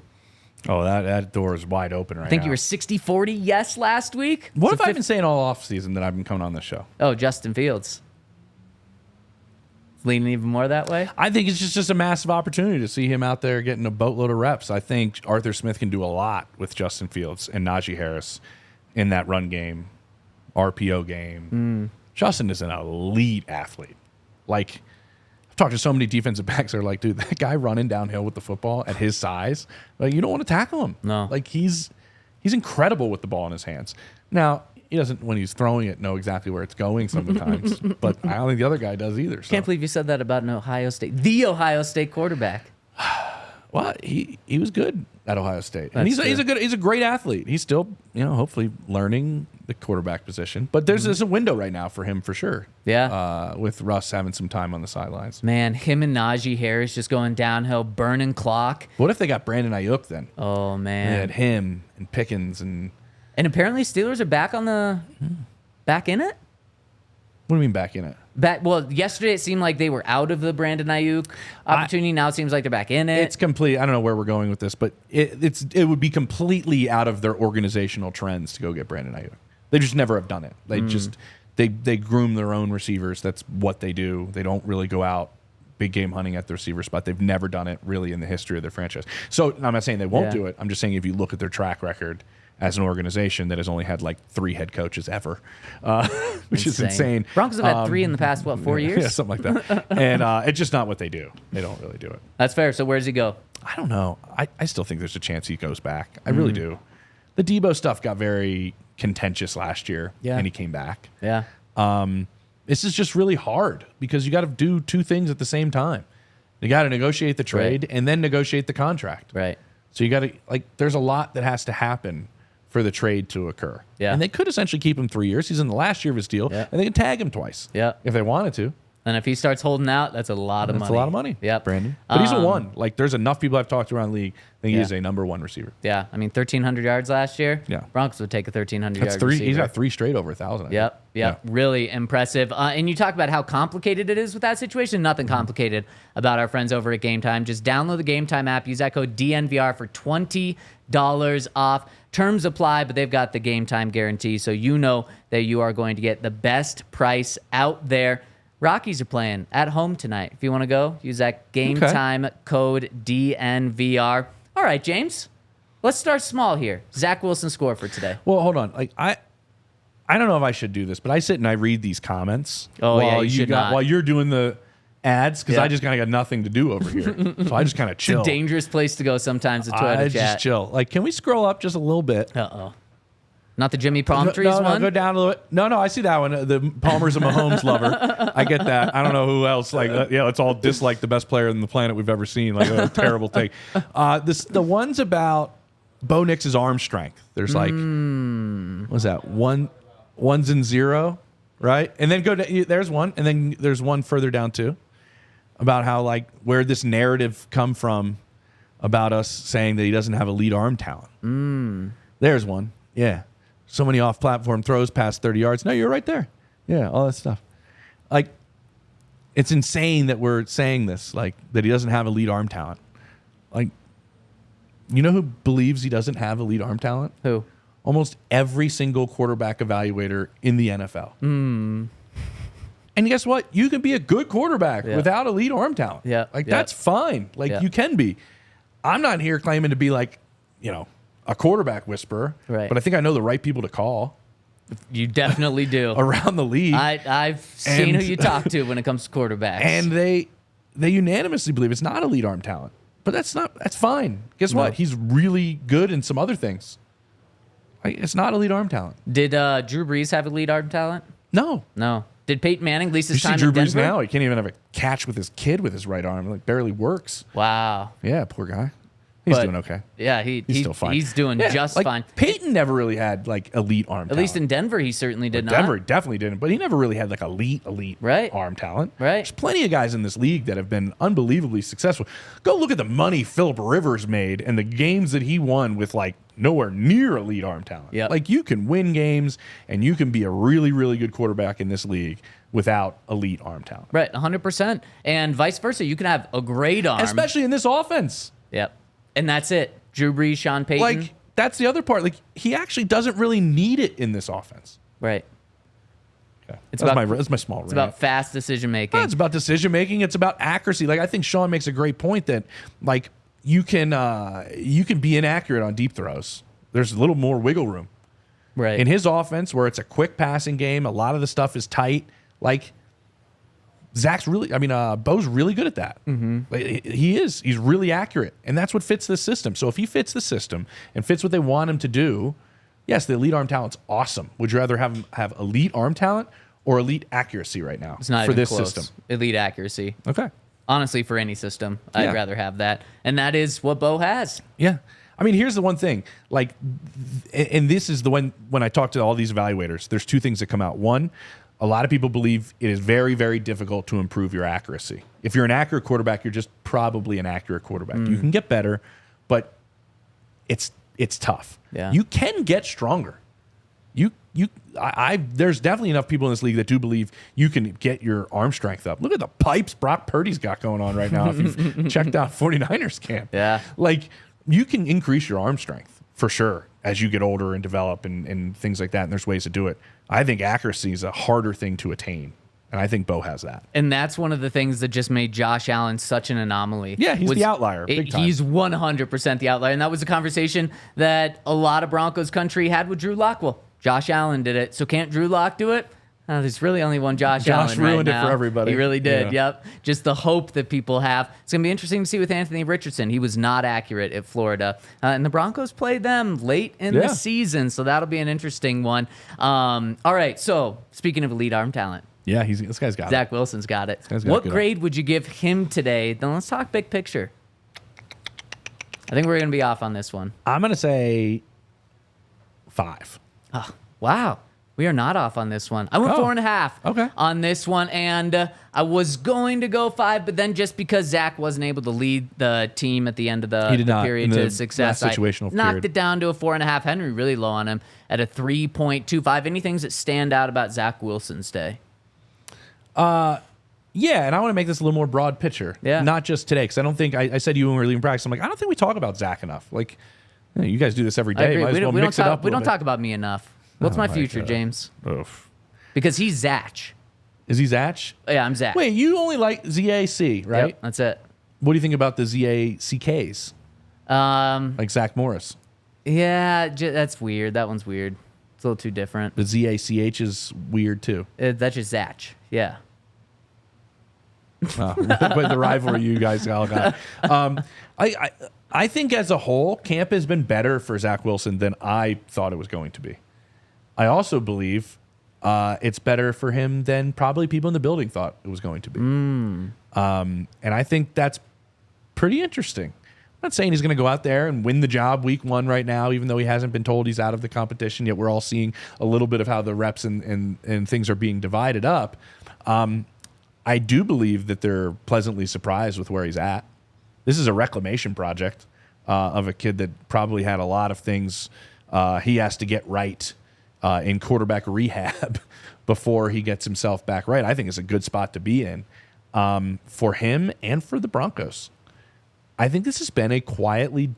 Oh, that door is wide open right now. I think you were 60-40 yes last week. What if I've been saying all offseason that I've been coming on this show? Oh, Justin Fields. Leaning even more that way? I think it's just a massive opportunity to see him out there getting a boatload of reps. I think Arthur Smith can do a lot with Justin Fields and Najee Harris in that run game, RPO game. Justin is an elite athlete. Like, I've talked to so many defensive backs that are like, dude, that guy running downhill with the football at his size, like, you don't want to tackle him. No. Like, he's incredible with the ball in his hands. Now, he doesn't, when he's throwing it, know exactly where it's going sometimes, but I don't think the other guy does either. So. Can't believe you said that about the Ohio State quarterback. Well, he was good at Ohio State, and he's a great athlete. He's still, hopefully learning the quarterback position. But there's a window right now for him for sure. Yeah, with Russ having some time on the sidelines. Man, him and Najee Harris just going downhill, burning clock. What if they got Brandon Ayuk then? Oh man, they had him and Pickens and apparently Steelers are back in it. What do you mean back in it? Well, yesterday it seemed like they were out of the Brandon Ayuk opportunity. Now it seems like they're back in it. It's complete. I don't know where we're going with this, but it would be completely out of their organizational trends to go get Brandon Ayuk. They just never have done it. They just they groom their own receivers. That's what they do. They don't really go out big game hunting at the receiver spot. They've never done it really in the history of their franchise. So I'm not saying they won't do it. I'm just saying if you look at their track record as an organization that has only had like 3 head coaches ever, which is insane. Broncos have had 3 in the past, 4 years? Yeah, something like that. And it's just not what they do. They don't really do it. That's fair. So where does he go? I don't know. I still think there's a chance he goes back. I really do. The Debo stuff got very contentious last year, and he came back. Yeah. This is just really hard because you got to do 2 things at the same time. You got to negotiate the trade and then negotiate the contract. Right. So you got to, there's a lot that has to happen for the trade to occur. Yeah. And they could essentially keep him 3 years. He's in the last year of his deal, and they can tag him twice. Yeah. If they wanted to. And if he starts holding out, that's a lot of money. That's a lot of money. Yep. Brandon. But he's a 1. Like, there's enough people I've talked to around the league. I think he is a number 1 receiver. Yeah. I mean, 1,300 yards last year. Yeah. Broncos would take a 1,300 That's yard 3. receiver. He's got 3 straight over 1,000. Yep. Yeah. Really impressive. And you talk about how complicated it is with that situation. Nothing complicated about our friends over at Game Time. Just download the Game Time app. Use that code DNVR for $20 off. Terms apply, but they've got the Game Time guarantee, so you know that you are going to get the best price out there. Rockies are playing at home tonight. If you want to go, use that Game Time code DNVR. All right, James, let's start small here. Zach Wilson score for today. Well, hold on. Like I don't know if I should do this, but I sit and I read these comments. Oh, yeah, you should not. While you're doing the ads, because I just kind of got nothing to do over here. So I just kind of chill. It's a dangerous place to go sometimes to Twitter chat. just chill. Like, can we scroll up just a little bit? Uh-oh. Not the Jimmy Palmtrees no, one? go down a little bit. No, I see that one. The Palmer's a Mahomes lover. I get that. I don't know who else. Like, let's all dislike the best player on the planet we've ever seen. Like, a terrible take. The ones about Bo Nix's arm strength. There's like, what's that? 1s and 0, right? And then there's one, and then there's one further down too, about how, like, where this narrative come from about us saying that he doesn't have elite arm talent. There's one. Yeah. So many off-platform throws past 30 yards. No, you're right there. Yeah, all that stuff. Like, it's insane that we're saying this, like, that he doesn't have elite arm talent. Like, you know who believes he doesn't have elite arm talent? Who? Almost every single quarterback evaluator in the NFL. And guess what? You can be a good quarterback without elite arm talent. Yeah. Like, that's fine. Like, you can be. I'm not here claiming to be, like, a quarterback whisperer. Right. But I think I know the right people to call. You definitely do. Around the league. I've seen who you talk to when it comes to quarterbacks. And they unanimously believe it's not elite arm talent. But that's fine. Guess what? He's really good in some other things. It's not elite arm talent. Did Drew Brees have elite arm talent? No. Did Peyton Manning, at least his time Drew in Denver? Brees now? He can't even have a catch with his kid with his right arm. Like, barely works. Wow. Yeah, poor guy. He's doing okay. Yeah, he's still fine. He's doing just fine. Peyton never really had, like, elite arm talent. At least in Denver, he certainly did not. Denver definitely didn't, but he never really had, like, elite arm talent. Right. There's plenty of guys in this league that have been unbelievably successful. Go look at the money Phillip Rivers made and the games that he won with, like, nowhere near elite arm talent. Yep. Like, you can win games and you can be a really, really good quarterback in this league without elite arm talent. Right, 100%. And vice versa. You can have a great arm. Especially in this offense. Yep. And that's it. Drew Brees, Sean Payton. Like, that's the other part. Like, he actually doesn't really need it in this offense. Right. Okay. That's my small rant. It's about fast decision making. It's about decision making. It's about accuracy. Like, I think Sean makes a great point that, like, you can be inaccurate on deep throws. There's a little more wiggle room. Right. In his offense, where it's a quick passing game, a lot of the stuff is tight. Like, Bo's really good at that. Like, he is. He's really accurate. And that's what fits this system. So if he fits the system and fits what they want him to do, yes, the elite arm talent's awesome. Would you rather have him have elite arm talent or elite accuracy right now? It's not for even this close. system? Elite accuracy. Okay. Honestly, for any system, I'd rather have that. And that is what Bo has. Yeah. I mean, here's the one thing. Like, and this is the one, when I talk to all these evaluators, there's two things that come out. One, a lot of people believe it is very, very difficult to improve your accuracy. If you're an accurate quarterback, you're just probably an accurate quarterback. You can get better, but it's tough. Yeah. You can get stronger. There's definitely enough people in this league that do believe you can get your arm strength up. Look at the pipes Brock Purdy's got going on right now. If you've checked out 49ers camp. Yeah. Like, you can increase your arm strength for sure as you get older and develop and things like that. And there's ways to do it. I think accuracy is a harder thing to attain. And I think Bo has that. And that's one of the things that just made Josh Allen such an anomaly. Yeah, he's the outlier. Big time. He's 100% the outlier. And that was a conversation that a lot of Broncos country had with Drew Lock. Well, Josh Allen did it. So can't Drew Lock do it? There's really only one Josh Allen right now. Josh ruined it for everybody. He really did, Yeah. Yep. Just the hope that people have. It's going to be interesting to see with Anthony Richardson. He was not accurate at Florida. And the Broncos played them late in the season, so that'll be an interesting one. All right, so speaking of elite arm talent. Yeah, this guy's got it. Zach Wilson's got it. Got What good grade would you give him today? Then let's talk big picture. I think we're going to be off on this one. I'm going to say 5. Oh, wow. We are not off on this one. I went 4.5 on this one, and I was going to go 5, but then just because Zach wasn't able to lead the team at the end of the period to success, I knocked it down to a 4.5. Henry really low on him at a 3.25. Any things that stand out about Zach Wilson's day? Yeah, and I want to make this a little more broad picture. Yeah. Not just today, because I don't think, I said you when we were leaving practice, I'm like, I don't think we talk about Zach enough. Like, you guys do this every day. Might as well mix it up. We don't talk about me enough. What's my future, James? Oof. Because he's Zach. Is he Zach? Yeah, I'm Zach. Wait, you only like ZAC, right? Yep, that's it. What do you think about the ZACKs? Like Zach Morris. Yeah, that's weird. That one's weird. It's a little too different. The ZACH is weird too. That's just Zach. Yeah. But the rivalry you guys all got. I think as a whole, camp has been better for Zach Wilson than I thought it was going to be. I also believe it's better for him than probably people in the building thought it was going to be. And I think that's pretty interesting. I'm not saying he's going to go out there and win the job week 1 right now, even though he hasn't been told he's out of the competition yet. We're all seeing a little bit of how the reps and things are being divided up. I do believe that they're pleasantly surprised with where he's at. This is a reclamation project of a kid that probably had a lot of things he has to get right in quarterback rehab before he gets himself back right. I think it's a good spot to be in for him and for the Broncos. I think this has been a quietly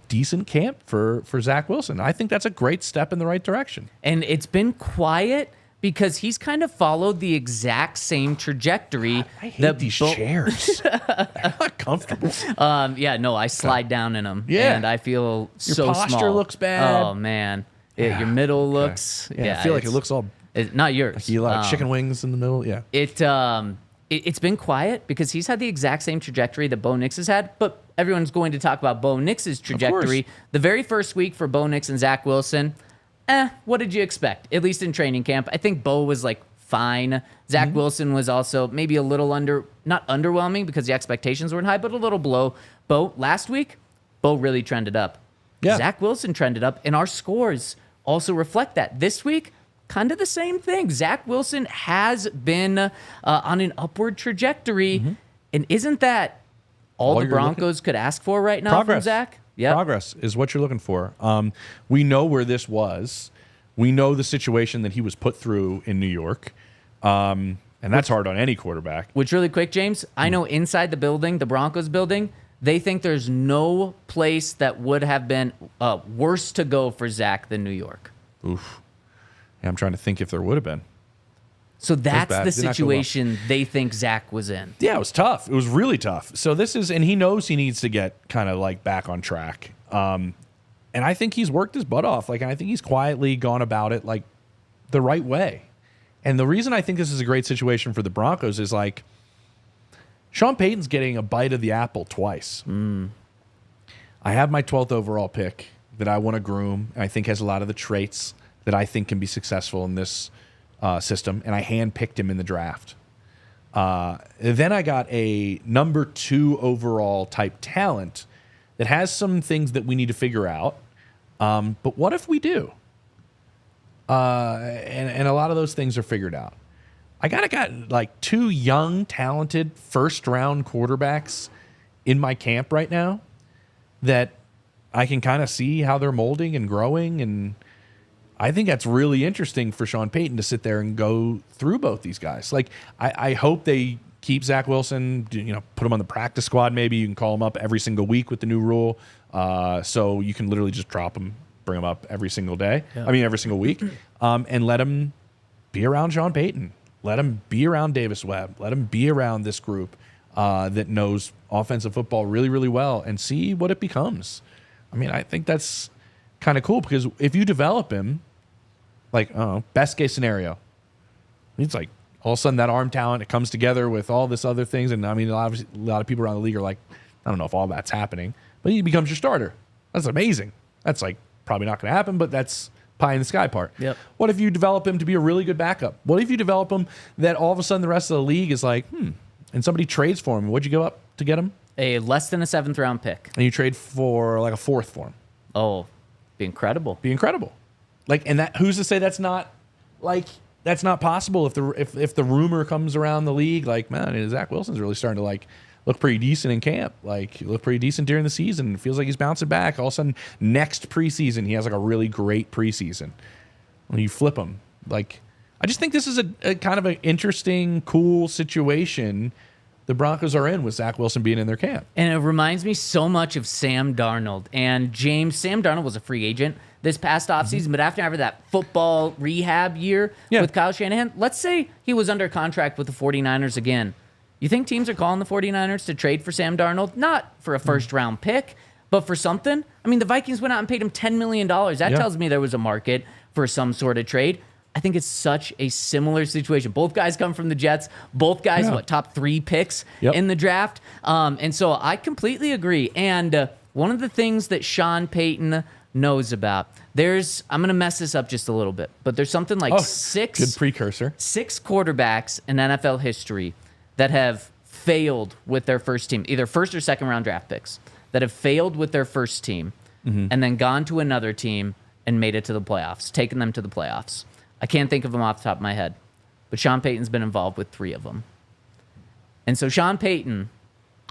decent camp for Zach Wilson. I think that's a great step in the right direction. And it's been quiet because he's kind of followed the exact same trajectory. God, I hate these chairs. They're not comfortable. Yeah, no, I slide down in them. Yeah. And I feel Your so posture small. looks bad. Oh, man. Your middle looks... Yeah, I feel like it looks all... not yours. Like you like chicken wings in the middle. Yeah. It's been quiet because he's had the exact same trajectory that Bo Nix has had, but everyone's going to talk about Bo Nix's trajectory. The very first week for Bo Nix and Zach Wilson, what did you expect? At least in training camp. I think Bo was like fine. Zach Wilson was also maybe a little not underwhelming because the expectations weren't high, but a little below. Bo, last week, Bo really trended up. Yeah. Zach Wilson trended up, and our scores also reflect that. This week, kind of the same thing. Zach Wilson has been on an upward trajectory, and isn't that all the Broncos could ask for right now from Zach? Yeah, progress is what you're looking for. We know where this was. We know the situation that he was put through in New York, and that's hard on any quarterback. Which, really quick, James, I know inside the building, the Broncos building, they think there's no place that would have been worse to go for Zach than New York. Oof. Yeah, I'm trying to think if there would have been. So that's the situation they think Zach was in. Yeah, it was tough. It was really tough. So this is, and he knows he needs to get kind of like back on track. And I think he's worked his butt off. Like, and I think he's quietly gone about it like the right way. And the reason I think this is a great situation for the Broncos is like Sean Payton's getting a bite of the apple twice. I have my 12th overall pick that I want to groom, and I think has a lot of the traits that I think can be successful in this system, and I handpicked him in the draft. Then I got a number 2 overall type talent that has some things that we need to figure out. But what if we do? And a lot of those things are figured out. I got like 2 young, talented first-round quarterbacks in my camp right now that I can kind of see how they're molding and growing, and I think that's really interesting for Sean Payton to sit there and go through both these guys. Like, I hope they keep Zach Wilson, put him on the practice squad. Maybe you can call him up every single week with the new rule. So you can literally just drop him, bring him up every single day. Yeah. I mean, every single week. And let him be around Sean Payton. Let him be around Davis Webb. Let him be around this group that knows offensive football really, really well and see what it becomes. I mean, I think that's kind of cool because if you develop him, like, best case scenario, it's like all of a sudden that arm talent, it comes together with all this other things. And I mean, a lot of people around the league are like, I don't know if all that's happening, but he becomes your starter. That's amazing. That's like probably not going to happen, but that's pie in the sky part. Yep. What if you develop him to be a really good backup? What if you develop him that all of a sudden the rest of the league is like, and somebody trades for him? What'd you give up to get him? A less than a 7th round pick. And you trade for like a 4th for him. Oh, be incredible. Be incredible. Like, and that who's to say that's not possible if the rumor comes around the league, like, man, Zach Wilson's really starting to like look pretty decent in camp. Like, he looked pretty decent during the season. It feels like he's bouncing back. All of a sudden, next preseason, he has like a really great preseason. When you flip him, like, I just think this is a kind of an interesting, cool situation the Broncos are in with Zach Wilson being in their camp. And it reminds me so much of Sam Darnold. And Sam Darnold was a free agent this past offseason, but after that football rehab year with Kyle Shanahan, let's say he was under contract with the 49ers again. You think teams are calling the 49ers to trade for Sam Darnold? Not for a first-round pick, but for something? I mean, the Vikings went out and paid him $10 million. That tells me there was a market for some sort of trade. I think it's such a similar situation. Both guys come from the Jets. Both guys, top 3 picks in the draft. And so I completely agree. And one of the things that Sean Payton knows about, I'm going to mess this up just a little bit, but there's something like six quarterbacks in NFL history that have failed with their first team, either first or second round draft picks, that have failed with their first team and then gone to another team and made it to the playoffs, taken them to the playoffs. I can't think of them off the top of my head, but Sean Payton's been involved with 3 of them. And so Sean Payton...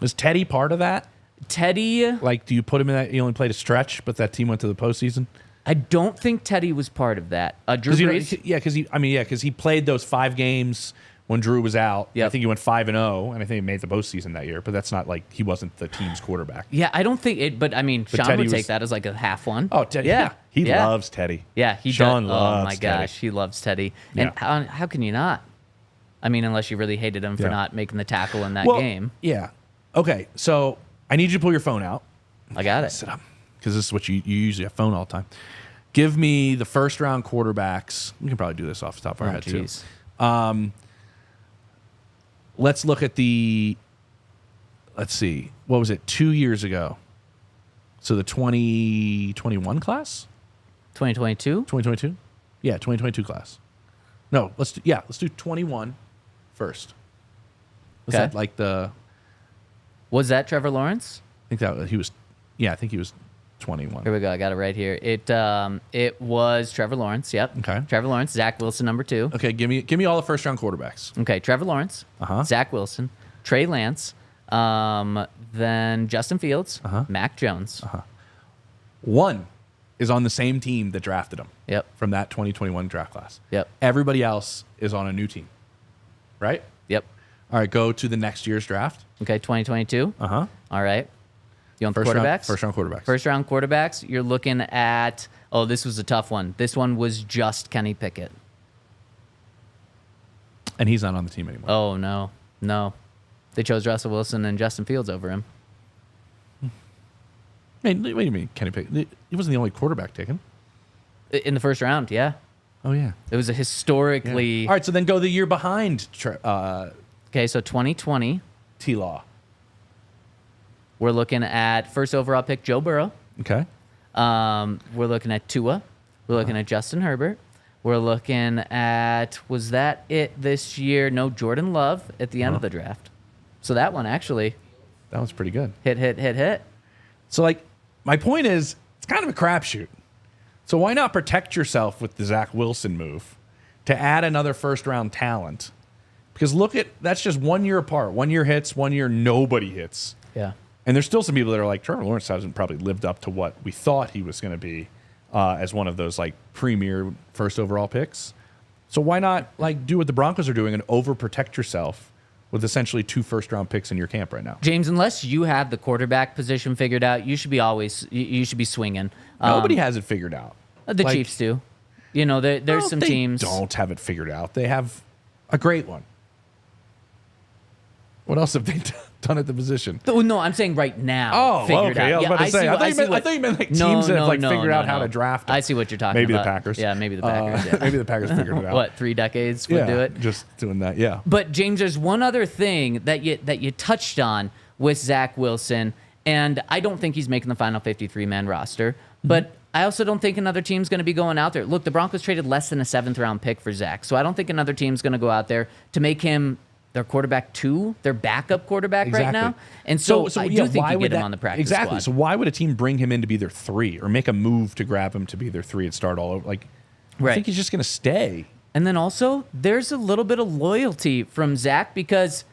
Is Teddy part of that? Teddy... Like, do you put him in that? He only played a stretch, but that team went to the postseason? I don't think Teddy was part of that. Drew Brees? Because he played those 5 games when Drew was out. Yep. I think he went 5-0, and I think he made the postseason that year. But that's not like he wasn't the team's quarterback. Yeah, I don't think it. But I mean, Sean Teddy would take that as like a half one. Oh, Teddy. Yeah, he loves Teddy. Yeah, Sean does. loves Oh my gosh, he loves Teddy. And how can you not? I mean, unless you really hated him for not making the tackle in that game. Yeah. Okay, so I need you to pull your phone out. I got it. Sit up, because this is what you usually have phone all the time. Give me the first round quarterbacks. We can probably do this off the top of our head too. Let's look at let's see, what was it, 2 years ago? So the 2021 class? 2022? 2022? Yeah, 2022 class. No, let's do 21 first. Was that like Was that Trevor Lawrence? I think he was 21. Here we go. I got it right here. It was Trevor Lawrence. Yep. Okay. Trevor Lawrence, Zach Wilson, number 2. Okay, give me all the first round quarterbacks. Okay, Trevor Lawrence, Zach Wilson, Trey Lance, then Justin Fields, Mac Jones. One is on the same team that drafted him. Yep. From that 2021 draft class. Yep. Everybody else is on a new team. Right? Yep. All right, go to the next year's draft. Okay, 2022. All right. You want the quarterbacks? First round quarterbacks. First round quarterbacks, you're looking at, this was a tough one. This one was just Kenny Pickett. And he's not on the team anymore. Oh, no. They chose Russell Wilson and Justin Fields over him. Wait a minute, Kenny Pickett. He wasn't the only quarterback taken. In the first round, yeah. Oh, yeah. It was a historically... Yeah. All right, so then go the year behind. Okay, so 2020. T-Law. We're looking at first overall pick, Joe Burrow. Okay. We're looking at Tua. We're looking at Justin Herbert. We're looking at, was that it this year? No, Jordan Love at the end of the draft. So that one actually. That was pretty good. Hit. So, like, my point is, it's kind of a crapshoot. So why not protect yourself with the Zach Wilson move to add another first-round talent? Because that's just 1 year apart. 1 year hits, 1 year nobody hits. Yeah. And there's still some people that are like, Trevor Lawrence hasn't probably lived up to what we thought he was going to be as one of those like premier first overall picks. So why not like do what the Broncos are doing and overprotect yourself with essentially 2 first-round picks in your camp right now? James, unless you have the quarterback position figured out, you should be swinging. Nobody has it figured out. The Chiefs do. You know, there's some teams don't have it figured out. They have a great one. What else have they done at the position? Oh, no, I'm saying right now. Oh, figured okay. out. I was about to say. I thought you meant like teams that have like figured out how to draft. I see what you're talking maybe about. The Packers. Yeah, maybe the Packers. Yeah. Maybe the Packers figured it out. What, 3 decades would do it? Just doing that. Yeah. But James, there's one other thing that you touched on with Zach Wilson, and I don't think he's making the final 53-man roster. But I also don't think another team's going to be going out there. Look, the Broncos traded less than a 7th-round pick for Zach, so I don't think another team's going to go out there to make him their quarterback 2, their backup quarterback right now. And so I do think you get him on the practice squad. So why would a team bring him in to be their 3 or make a move to grab him to be their 3 and start all over? Like, I think he's just going to stay. And then also, there's a little bit of loyalty from Zach because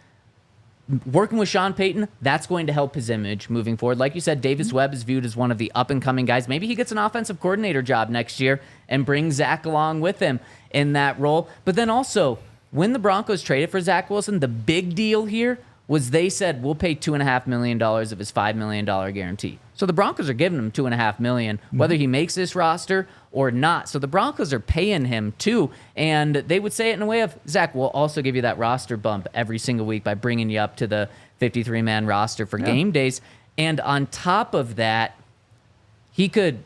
working with Sean Payton, that's going to help his image moving forward. Like you said, Davis Webb is viewed as one of the up-and-coming guys. Maybe he gets an offensive coordinator job next year and brings Zach along with him in that role. But then also, when the Broncos traded for Zach Wilson, the big deal here was they said, we'll pay $2.5 million of his $5 million guarantee. So the Broncos are giving him $2.5 million, whether he makes this roster or not. So the Broncos are paying him too. And they would say it in a way of, Zach, we'll also give you that roster bump every single week by bringing you up to the 53-man roster for game days. And on top of that,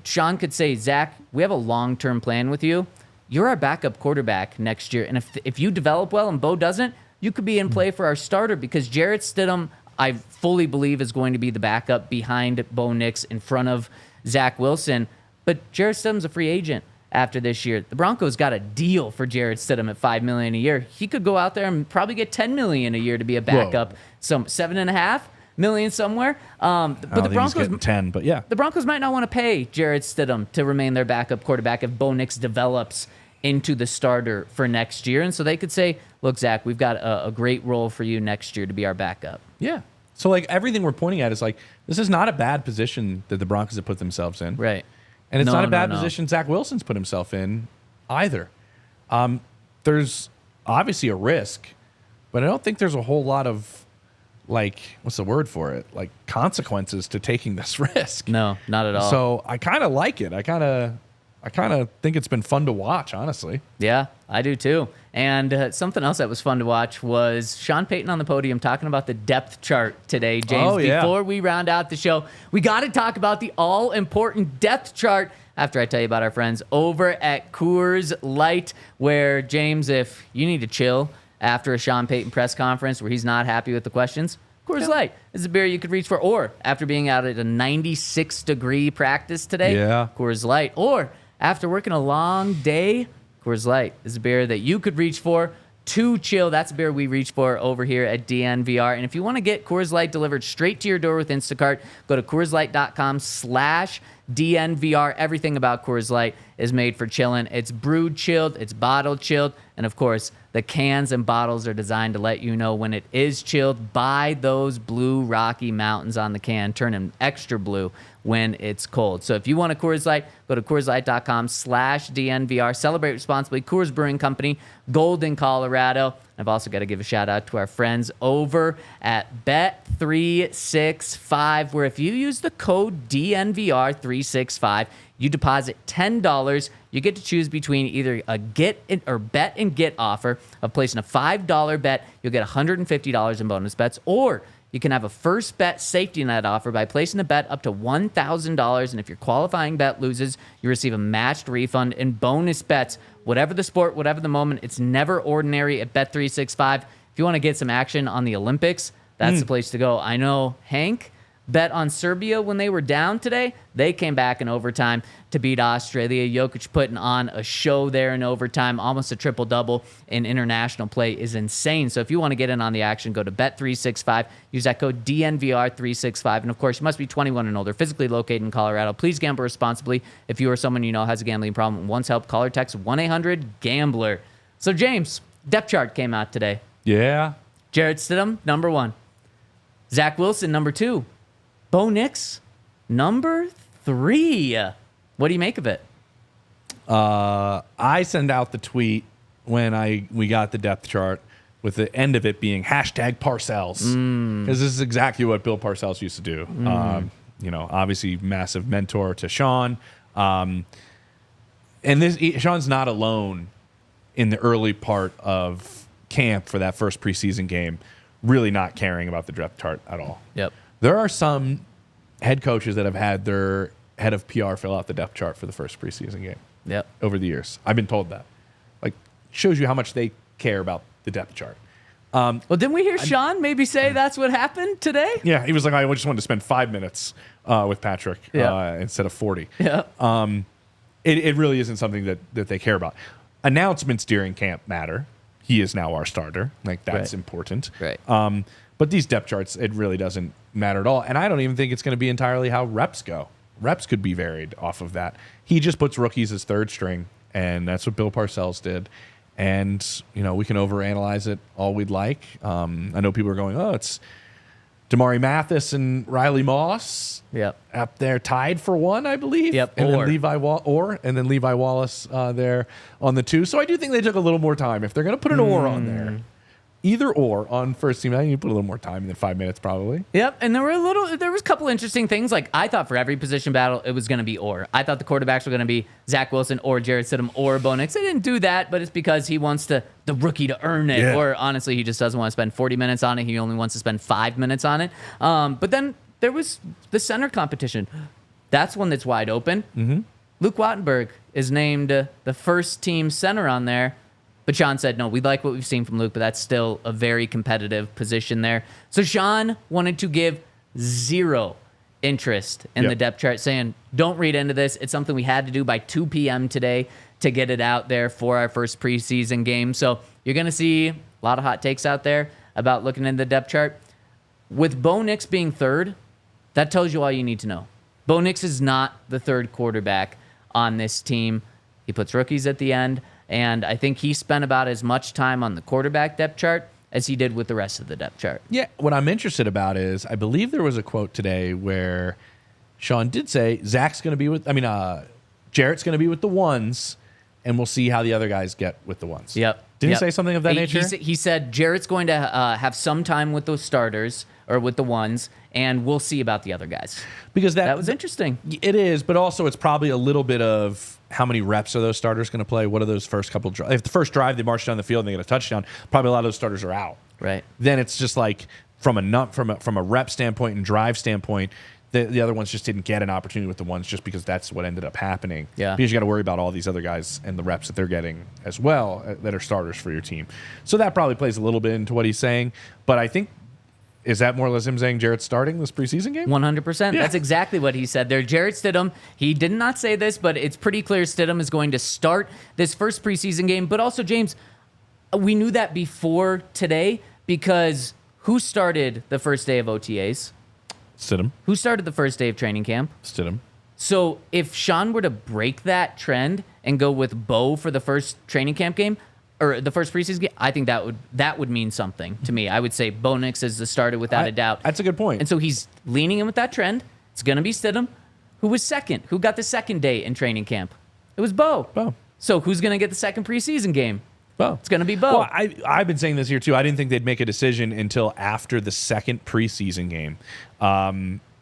Sean could say, Zach, we have a long-term plan with you. You're our backup quarterback next year. And if you develop well and Bo doesn't, you could be in play for our starter because Jarrett Stidham, I fully believe, is going to be the backup behind Bo Nix in front of Zach Wilson. But Jarrett Stidham's a free agent after this year. The Broncos got a deal for Jarrett Stidham at $5 million a year. He could go out there and probably get $10 million a year to be a backup. Some $7.5 million somewhere. But the Broncos getting 10, but yeah. The Broncos might not want to pay Jarrett Stidham to remain their backup quarterback if Bo Nix develops into the starter for next year. And so they could say, look, Zach, we've got a great role for you next year to be our backup. Yeah. So, like, everything we're pointing at is, like, this is not a bad position that the Broncos have put themselves in. Right. And it's not a bad position Zach Wilson's put himself in either. There's obviously a risk, but I don't think there's a whole lot of, like, what's the word for it? Like, consequences to taking this risk. No, not at all. So I kind of like it. I kind of think it's been fun to watch, honestly. Yeah, I do too. And something else that was fun to watch was Sean Payton on the podium talking about the depth chart today, James. Oh, yeah. Before we round out the show, we got to talk about the all-important depth chart after I tell you about our friends over at Coors Light, where, James, if you need to chill after a Sean Payton press conference where he's not happy with the questions, Coors Light is a beer you could reach for. Or after being out at a 96-degree practice today, Coors Light. Or after working a long day, Coors Light is a beer that you could reach for to chill. That's a beer we reach for over here at DNVR. And if you want to get Coors Light delivered straight to your door with Instacart, go to CoorsLight.com/DNVR. Everything about Coors Light is made for chilling. It's brewed chilled, it's bottled chilled, and of course, the cans and bottles are designed to let you know when it is chilled by those blue Rocky Mountains on the can, turn them extra blue when it's cold. So if you want a Coors Light, go to CoorsLight.com/DNVR. Celebrate responsibly. Coors Brewing Company, Golden, Colorado. I've also got to give a shout out to our friends over at Bet365, where if you use the code DNVR365, you deposit $10. You get to choose between either a get or bet and get offer of placing a $5 bet. You'll get $150 in bonus bets, or you can have a first bet safety net offer by placing a bet up to $1,000. And if your qualifying bet loses, you receive a matched refund in bonus bets. Whatever the sport, whatever the moment, it's never ordinary at Bet365. If you want to get some action on the Olympics, that's the place to go. I know Hank bet on Serbia when they were down today. They came back in overtime to beat Australia. Jokic putting on a show there in overtime. Almost a triple-double in international play is insane. So if you want to get in on the action, go to Bet365. Use that code DNVR365. And, of course, you must be 21 and older, physically located in Colorado. Please gamble responsibly. If you or someone you know has a gambling problem, once help, call or text 1-800-GAMBLER. So, James, depth chart came out today. Yeah. Jarrett Stidham, number 1. Zach Wilson, number 2. Bo Nix, number 3. What do you make of it? I send out the tweet when we got the depth chart with the end of it being #Parcells, because this is exactly what Bill Parcells used to do. Obviously massive mentor to Sean. And Sean's not alone in the early part of camp for that first preseason game, really not caring about the depth chart at all. Yep. There are some head coaches that have had their head of PR fill out the depth chart for the first preseason game. Yep. Over the years. I've been told that. Like, shows you how much they care about the depth chart. Well, didn't we hear Sean maybe say that's what happened today? Yeah, he was like, I just wanted to spend 5 minutes with Patrick instead of 40. Yeah. It really isn't something that they care about. Announcements during camp matter. He is now our starter. Like, that's important. Right. But these depth charts, it really doesn't matter at all. And I don't even think it's going to be entirely how reps go. Reps could be varied off of that. He just puts rookies as third string and that's what Bill Parcells did. And, we can overanalyze it all we'd like. I know people are going, it's Damari Mathis and Riley Moss up there tied for 1, I believe. Yep. And then Levi Wallace there on the 2. So I do think they took a little more time. If they're going to put an or on there, either or on first team, I think you put a little more time than 5 minutes probably. Yep, and there was a couple interesting things. Like, I thought for every position battle, it was going to be or. I thought the quarterbacks were going to be Zach Wilson or Jarrett Stidham or Bo Nix. They didn't do that, but it's because he wants the rookie to earn it. Yeah. Or honestly, he just doesn't want to spend 40 minutes on it. He only wants to spend 5 minutes on it. But then there was the center competition. That's one that's wide open. Mm-hmm. Luke Wattenberg is named the first team center on there. But Sean said, no, we like what we've seen from Luke, but that's still a very competitive position there. So Sean wanted to give 0 interest in the depth chart, saying, don't read into this. It's something we had to do by 2 p.m. today to get it out there for our first preseason game. So you're going to see a lot of hot takes out there about looking into the depth chart. With Bo Nix being 3rd, that tells you all you need to know. Bo Nix is not the 3rd quarterback on this team. He puts rookies at the end. And I think he spent about as much time on the quarterback depth chart as he did with the rest of the depth chart. Yeah, what I'm interested about is I believe there was a quote today where Sean did say Jarrett's going to be with the ones, and we'll see how the other guys get with the ones. Yep. Didn't he say something of that nature? He said Jarrett's going to have some time with those starters or with the ones, and we'll see about the other guys. Because that was interesting. It is, but also it's probably a little bit of how many reps are those starters going to play? What are those first couple drives? If the first drive they march down the field and they get a touchdown, probably a lot of those starters are out. Right. Then it's just like from a rep standpoint and drive standpoint, the other ones just didn't get an opportunity with the ones just because that's what ended up happening. Yeah. Because you got to worry about all these other guys and the reps that they're getting as well that are starters for your team. So that probably plays a little bit into what he's saying. But I think, is that more or less him saying Jarrett's starting this preseason game? 100%. Yeah. That's exactly what he said there. Jarrett Stidham, he did not say this, but it's pretty clear Stidham is going to start this first preseason game. But also, James, we knew that before today because who started the first day of OTAs? Stidham. Who started the first day of training camp? Stidham. So if Sean were to break that trend and go with Bo for the first training camp game, or the first preseason game, I think that would mean something to me. I would say Bo Nix is the starter without a doubt. That's a good point. And so he's leaning in with that trend. It's going to be Stidham. Who was second? Who got the second day in training camp? It was Bo. So who's going to get the second preseason game? Bo. It's going to be Bo. Well, I've been saying this here too. I didn't think they'd make a decision until after the second preseason game.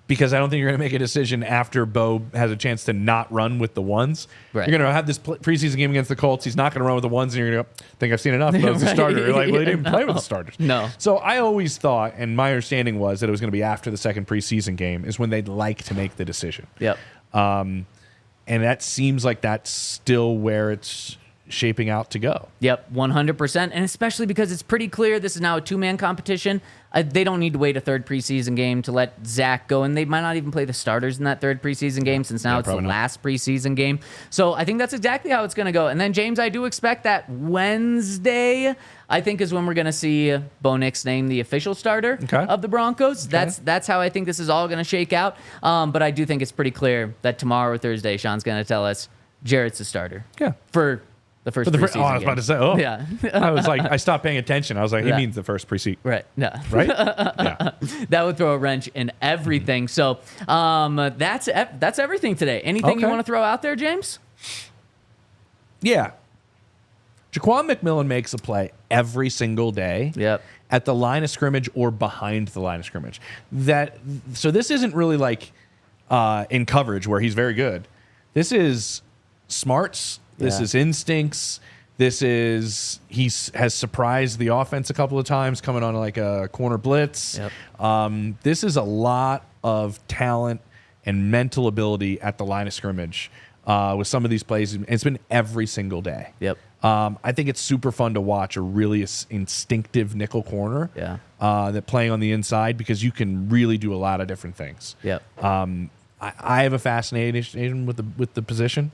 Because I don't think you're going to make a decision after Bo has a chance to not run with the ones. Right. You're going to have this preseason game against the Colts. He's not going to run with the ones, and you're going to go, think I've seen enough. Bo's the starter. You're like, well, he didn't play with the starters. No. So I always thought, and my understanding was that it was going to be after the second preseason game is when they'd like to make the decision. Yep. And that seems like that's still where it's shaping out to go. Yep, 100%. And especially because it's pretty clear this is now a 2-man competition. They don't need to wait a third preseason game to let Zach go, and they might not even play the starters in that third preseason game since now it's the last preseason game. So I think that's exactly how it's going to go. And then, James, I do expect that Wednesday, I think, is when we're going to see Bo Nix named the official starter of the Broncos. That's how I think this is all going to shake out. But I do think it's pretty clear that tomorrow or Thursday, Sean's going to tell us Jarrett's the starter. Yeah. For the first preseason game. I was about to say, yeah. I was like, I stopped paying attention. I was like, he means the first preseason. Right. Yeah. Right? Yeah. That would throw a wrench in everything. So that's everything today. Anything you want to throw out there, James? Yeah. Jaquan McMillan makes a play every single day. Yep. At the line of scrimmage or behind the line of scrimmage. So this isn't really like in coverage where he's very good. This is smarts. This is instincts. He has surprised the offense a couple of times coming on like a corner blitz. Yep. This is a lot of talent and mental ability at the line of scrimmage with some of these plays. And it's been every single day. Yep. I think it's super fun to watch a really instinctive nickel corner that playing on the inside because you can really do a lot of different things. Yep. I have a fascination with the position.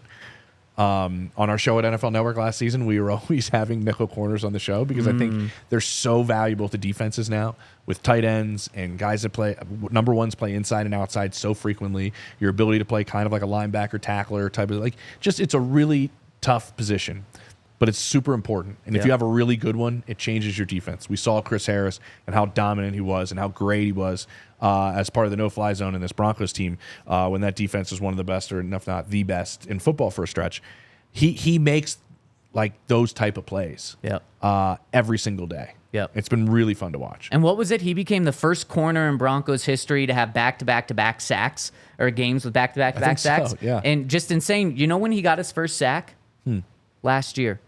On our show at NFL Network last season, we were always having nickel corners on the show because I think they're so valuable to defenses now with tight ends and guys that play number ones play inside and outside so frequently. Your ability to play kind of like a linebacker tackler type of it's a really tough position, but it's super important. And if you have a really good one, it changes your defense. We saw Chris Harris and how dominant he was and how great he was as part of the no-fly zone in this Broncos team when that defense is one of the best, or if not the best, in football for a stretch. He makes like those type of plays every single day. Yep. It's been really fun to watch. And what was it? He became the first corner in Broncos history to have back-to-back-to-back sacks, or games with back-to-back-to-back sacks. So, yeah. And just insane. You know when he got his first sack? Last year.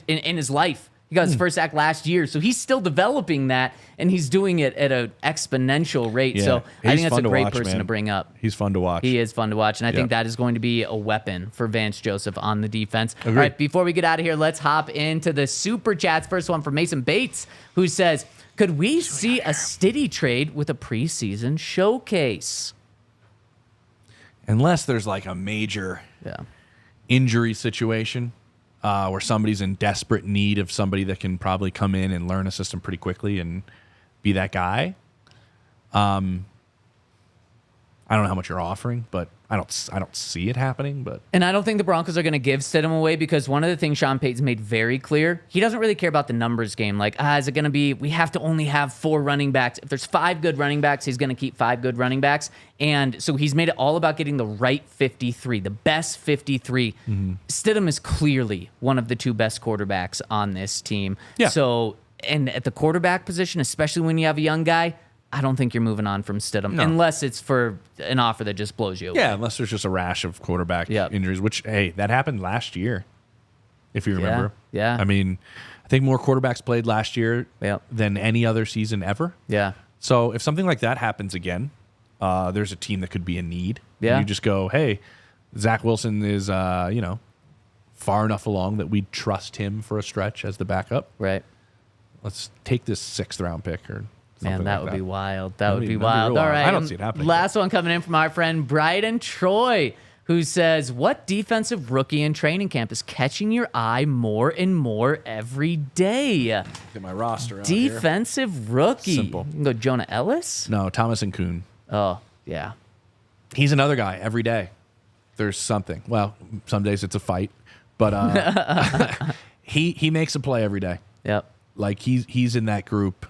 In his life. He got his first sack last year. So he's still developing that, and he's doing it at an exponential rate. Yeah. So I think He's that's fun a to great watch, person man. to bring up. He's fun to watch. He is fun to watch, and I think that is going to be a weapon for Vance Joseph on the defense. Agreed. All right, before we get out of here, let's hop into the Super Chats. First one from Mason Bates, who says, could we see a Stiddy trade with a preseason showcase? Unless there's like a major injury situation where somebody's in desperate need of somebody that can probably come in and learn a system pretty quickly and be that guy. I don't know how much you're offering, but I don't see it happening. But And I don't think the Broncos are going to give Stidham away, because one of the things Sean Payton's made very clear, he doesn't really care about the numbers game. Like, is it going to be, we have to only have 4 running backs. If there's 5 good running backs, he's going to keep 5 good running backs. And so he's made it all about getting the right 53, the best 53. Stidham is clearly one of the 2 best quarterbacks on this team. Yeah. So, and at the quarterback position, especially when you have a young guy, I don't think you're moving on from Stidham unless it's for an offer that just blows you away. yeah, unless there's just a rash of quarterback injuries, which, hey, that happened last year, if you remember. Yeah. I mean, I think more quarterbacks played last year than any other season ever. Yeah. So if something like that happens again, there's a team that could be in need. Yeah. And you just go, hey, Zach Wilson is, far enough along that we'd trust him for a stretch as the backup. Right. Let's take this 6th round pick or Man, that would be wild. That would be That'd be wild. real All wild. right. I don't see it happening. Last one coming in from our friend Bryden Troy, who says, what defensive rookie in training camp is catching your eye more and more every day? Get my roster out Defensive rookie. Simple. You can go Jonah Ellis? No, Thomas and Kuhn. Oh, yeah. He's another guy every day. There's something. Well, some days it's a fight, but he makes a play every day. Yep. Like he's in that group.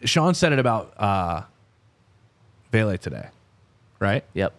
Sean said it about Vele today, right? Yep.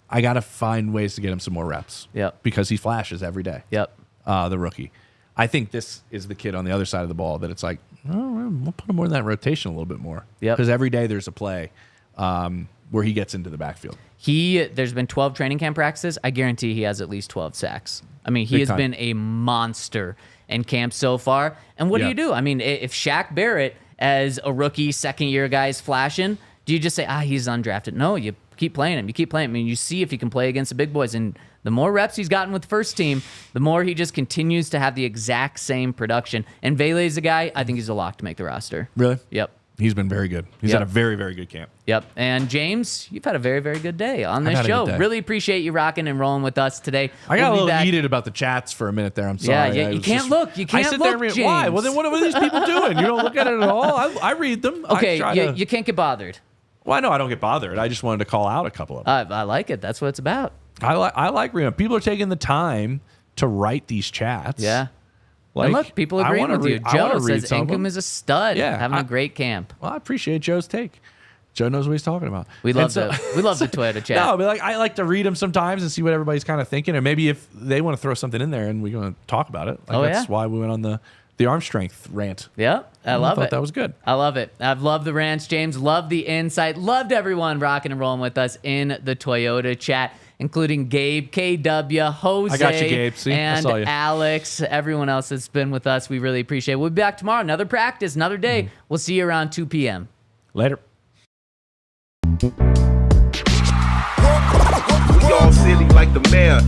I got to find ways to get him some more reps. Yep. Because he flashes every day. Yep. The rookie. I think this is the kid on the other side of the ball that it's like, oh, we'll put him more in that rotation a little bit more. Yep. Because every day there's a play where he gets into the backfield. There's been 12 training camp practices. I guarantee he has at least 12 sacks. I mean, he has been a monster in camp so far. And what do you do? I mean, if Shaq Barrett, as a rookie, second-year guy, is flashing, do you just say, he's undrafted? No, you keep playing him. You keep playing him. I mean, you see if he can play against the big boys. And the more reps he's gotten with the first team, the more he just continues to have the exact same production. And Vele's a guy, I think he's a lock to make the roster. Really? Yep. He's been very good. He's had a very, very good camp. Yep. And James, you've had a very, very good day on this had a good show. day. Really appreciate you rocking and rolling with us today. I got We'll a be little back. heated about the chats for a minute there. I'm sorry. Yeah, you can't look. You can't I sit look, there and read, James. why? Well, then what are these people doing? You don't look at it at all? I read them. Okay, you can't get bothered. Well, I know I don't get bothered. I just wanted to call out a couple of them. I like it. That's what it's about. I like reading them. People are taking the time to write these chats. Yeah. Like, And look, people I agreeing wanna with you. read- I wanna Joe read says some of them. Incomm is a stud. Yeah, Having a great camp. Well, I appreciate Joe's take. Joe knows what he's talking about. We love the Toyota chat. No, but like I like to read them sometimes and see what everybody's kind of thinking, and maybe if they want to throw something in there and we're going to talk about it. Like that's why we went on the arm strength rant. Yeah, I love it. I thought that was good. I love it. I've loved the rants, James. Loved the insight. Loved everyone rocking and rolling with us in the Toyota chat, including Gabe, KW, Jose, I got you, Gabe. See? I and saw you. Alex, everyone else that's been with us. We really appreciate it. We'll be back tomorrow. Another practice, another day. We'll see you around 2 p.m. Later. We all silly like the mayor.